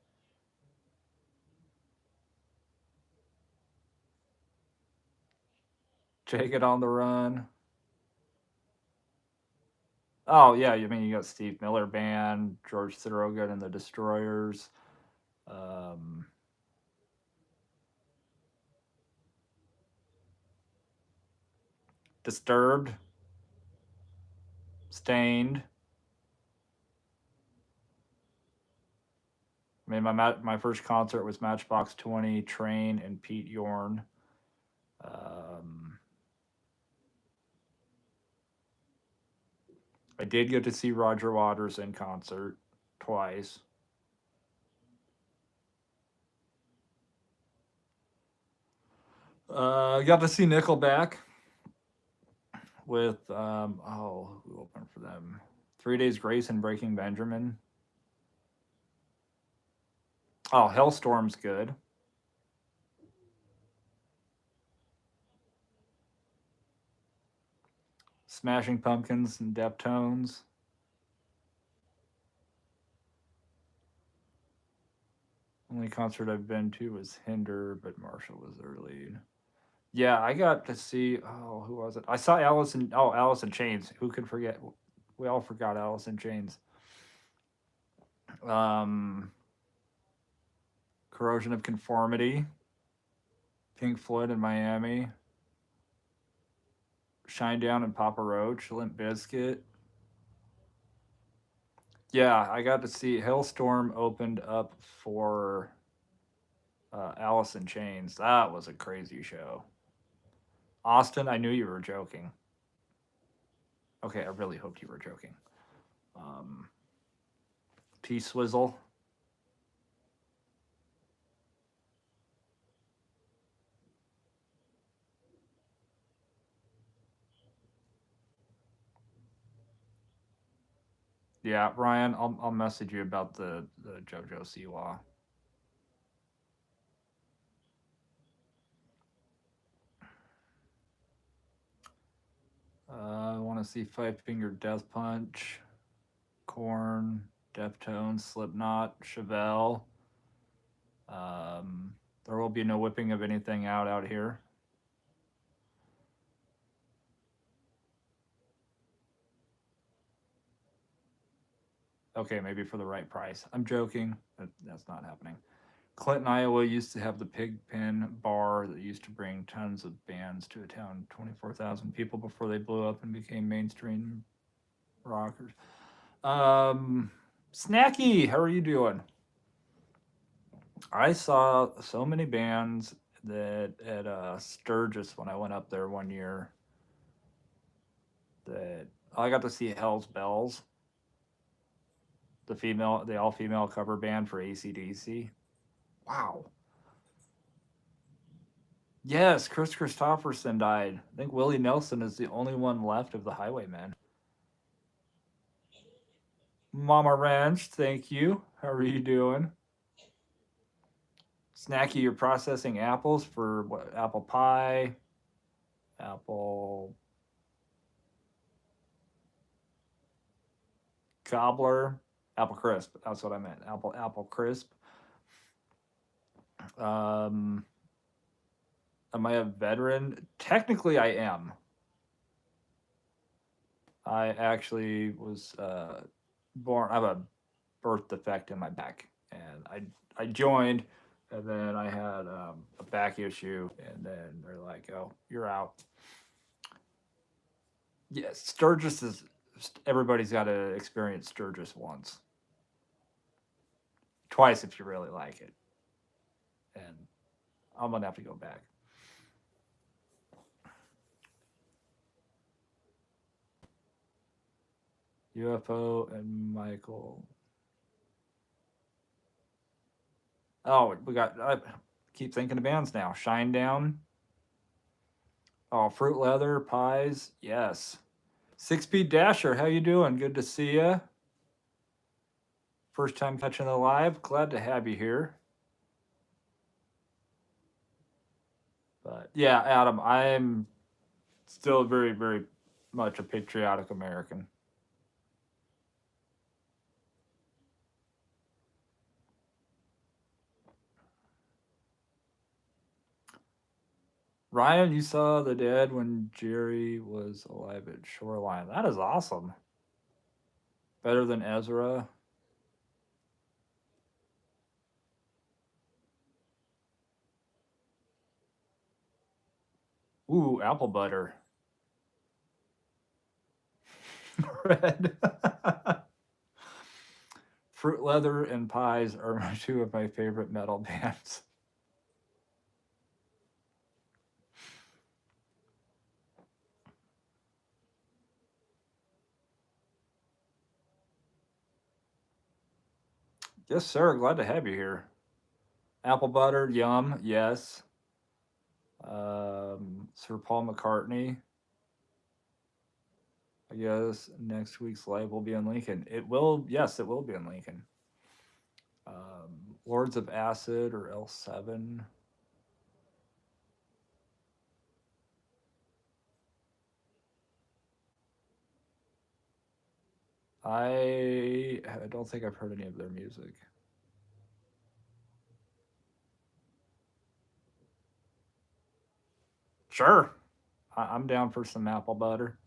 Jagged on the Run. Oh yeah, you mean you got Steve Miller Band, George Thorogood and the Destroyers. Disturbed. Stained. I mean, my first concert was Matchbox 20, Train, and Pete Yorn. I did get to see Roger Waters in concert twice. Got to see Nickelback with who opened for them? 3 Days Grace and Breaking Benjamin. Oh, Hellstorm's good. Smashing Pumpkins and Deftones. Only concert I've been to was Hinder, but Marshall was their lead. Yeah, I got to see. Oh, who was it? I saw Alice Alice in Chains. Who could forget? We all forgot Alice in Chains. Um, Corrosion of Conformity, Pink Floyd in Miami, Shinedown and Papa Roach, Limp Bizkit. Yeah, I got to see Hailstorm opened up for Alice in Chains. That was a crazy show. Austin, I knew you were joking. Okay, I really hoped you were joking. Um, P Swizzle. Yeah, Ryan, I'll message you about the JoJo Siwa. I want to see Five Finger Death Punch, Corn, Deftones, Slipknot, Chevelle. There will be no whipping of anything out here. Okay, maybe for the right price. I'm joking. That's not happening. Clinton, Iowa used to have the Pigpen bar that used to bring tons of bands to a town, 24,000 people before they blew up and became mainstream rockers. Snacky, how are you doing? I saw so many bands that at Sturgis when I went up there one year that I got to see Hell's Bells, the all female cover band for ACDC. Wow. Yes, Chris Christopherson died. I think Willie Nelson is the only one left of the Highwaymen. Mama Ranch, thank you. How are you doing? Snacky, you're processing apples for what? Apple pie, apple cobbler, apple crisp. That's what I meant. Apple crisp. Um, am I a veteran? Technically, I am. I actually was born. I have a birth defect in my back, and I joined, and then I had a back issue, and then they're like, "Oh, you're out." Yes, Sturgis is. Everybody's got to experience Sturgis once, twice if you really like it, and I'm gonna have to go back. UFO and Michael. Oh, we got. I keep thinking of bands now. Shinedown. Oh, Fruit Leather Pies. Yes. 6 Speed Dasher. How you doing? Good to see you. First time catching the live. Glad to have you here. But yeah, Adam, I'm still very, very much a patriotic American. Ryan, you saw the Dead when Jerry was alive at Shoreline. That is awesome. Better than Ezra. Ooh, apple butter. Red. Fruit Leather and Pies are two of my favorite metal bands. Yes, sir. Glad to have you here. Apple butter, yum. Yes. Sir Paul McCartney. I guess next week's live will be in Lincoln. It will, yes, it will be in Lincoln. Lords of Acid or L7. I don't think I've heard any of their music. Sure. I'm down for some apple butter.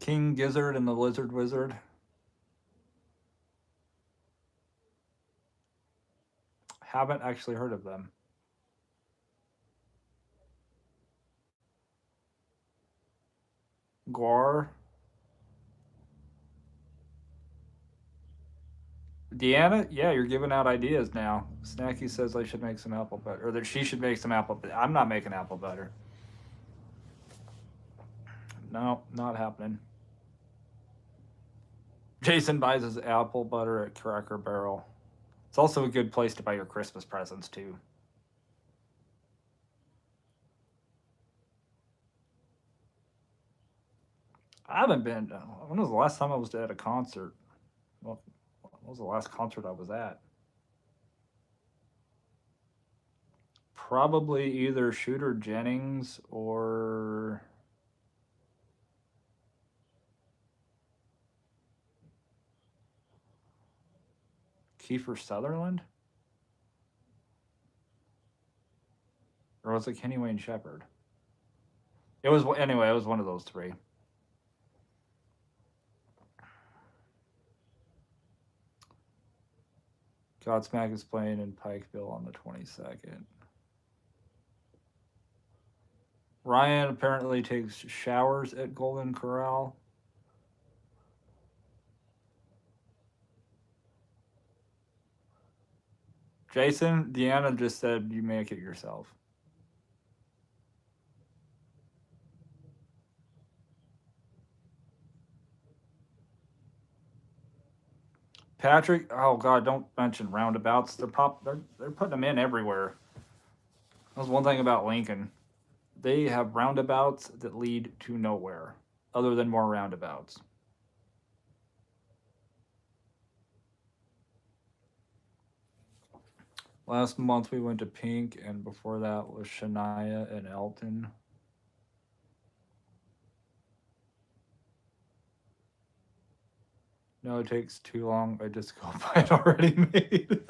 King Gizzard and the Lizard Wizard. Haven't actually heard of them. Guar. Deanna, yeah, you're giving out ideas now. Snacky says I should make some apple butter, or that she should make some apple butter. I'm not making apple butter. No, not happening. Jason buys his apple butter at Cracker Barrel. It's also a good place to buy your Christmas presents, too. I haven't been. When was the last time I was at a concert? Well, what was the last concert I was at? Probably either Shooter Jennings or Kiefer Sutherland? Or was it Kenny Wayne Shepherd? It was, anyway, it was one of those three. Godsmack is playing in Pikeville on the 22nd. Ryan apparently takes showers at Golden Corral. Jason, Deanna just said you make it yourself. Patrick, oh god, don't mention roundabouts. They're putting them in everywhere. That's one thing about Lincoln. They have roundabouts that lead to nowhere, other than more roundabouts. Last month we went to Pink, and before that was Shania and Elton. No, it takes too long. I just go buy it already made.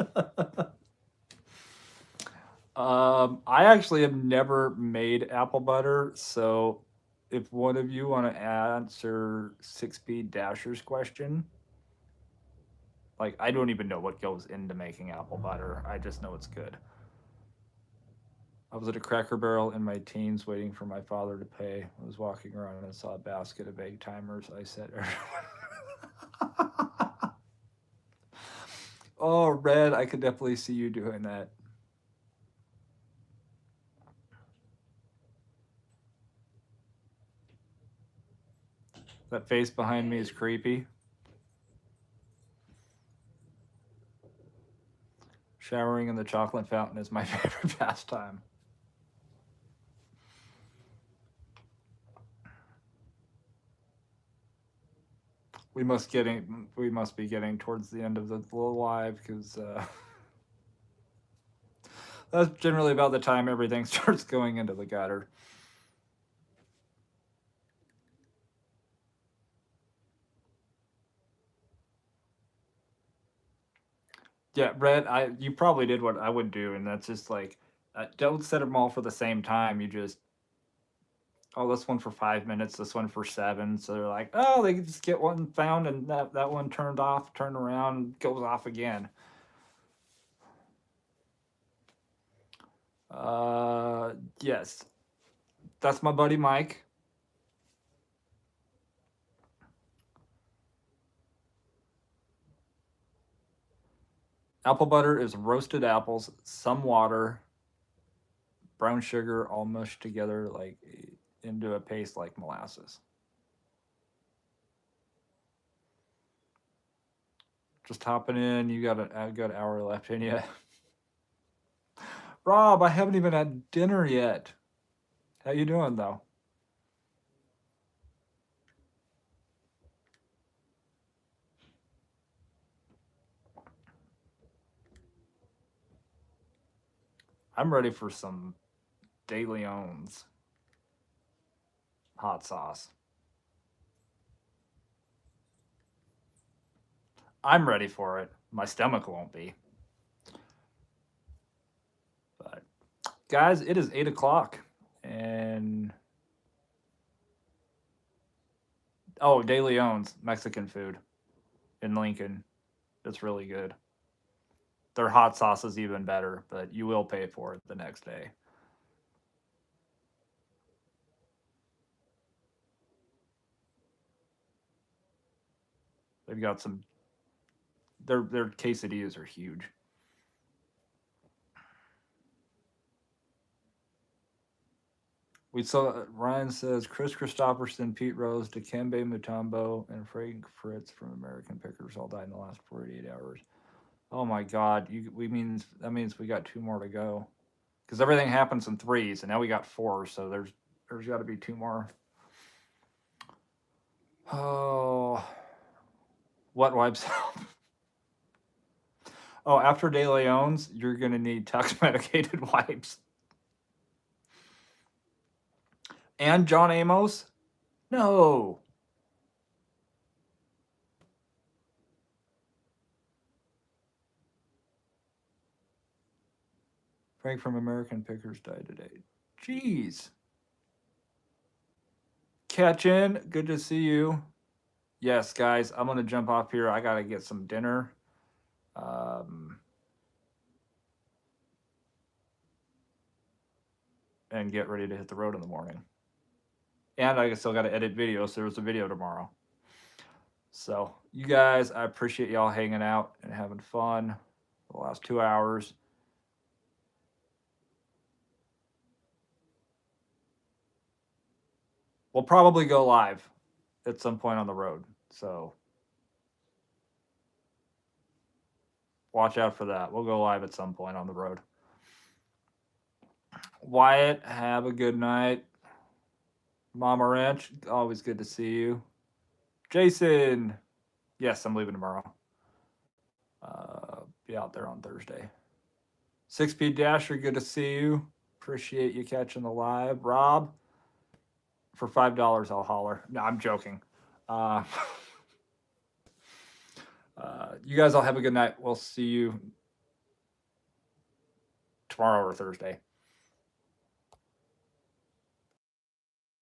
I actually have never made apple butter, so if one of you want to answer 6-speed Dasher's question, like I don't even know what goes into making apple butter. I just know it's good. I was at a Cracker Barrel in my teens waiting for my father to pay. I was walking around and saw a basket of egg timers. I said, oh, Red, I could definitely see you doing that. That face behind me is creepy. Showering in the chocolate fountain is my favorite pastime. We must be getting towards the end of the live because that's generally about the time everything starts going into the gutter. Yeah, Brett, you probably did what I would do, and that's just like don't set them all for the same time. You just this one for 5 minutes, this one for 7. So they're like, oh, they can just get one found, and that one turned off, turned around, goes off again. Yes, that's my buddy Mike. Apple butter is roasted apples, some water, brown sugar, all mushed together like into a paste like molasses. Just hopping in. You got a good hour left in you. Rob, I haven't even had dinner yet. How you doing though? I'm ready for some De Leon's hot sauce. I'm ready for it. My stomach won't be. But guys, it is 8 o'clock, and oh, De Leon's Mexican food in Lincoln. It's really good. Their hot sauce is even better, but you will pay for it the next day. They've got some. Their quesadillas are huge. We saw Ryan says Chris Christopherson, Pete Rose, Dikembe Mutombo, and Frank Fritz from American Pickers all died in the last 48 hours. Oh my God! That means we got two more to go, because everything happens in threes, and now we got four. So there's got to be two more. Oh, what wipes help? Oh, after De Leon's, you're gonna need Tux medicated wipes. And John Amos? No. Frank from American Pickers died today. Jeez. Catch in. Good to see you. Yes, guys, I'm gonna jump off here. I gotta get some dinner. And get ready to hit the road in the morning. And I still gotta edit videos. So there's a video tomorrow. So you guys, I appreciate y'all hanging out and having fun the last 2 hours. We'll probably go live at some point on the road. So watch out for that. We'll go live at some point on the road. Wyatt, have a good night. Mama Ranch, always good to see you. Jason, yes, I'm leaving tomorrow. Be out there on Thursday. 6P Dasher, good to see you. Appreciate you catching the live. Rob, for $5, I'll holler. No, I'm joking. You guys all have a good night. We'll see you tomorrow or Thursday.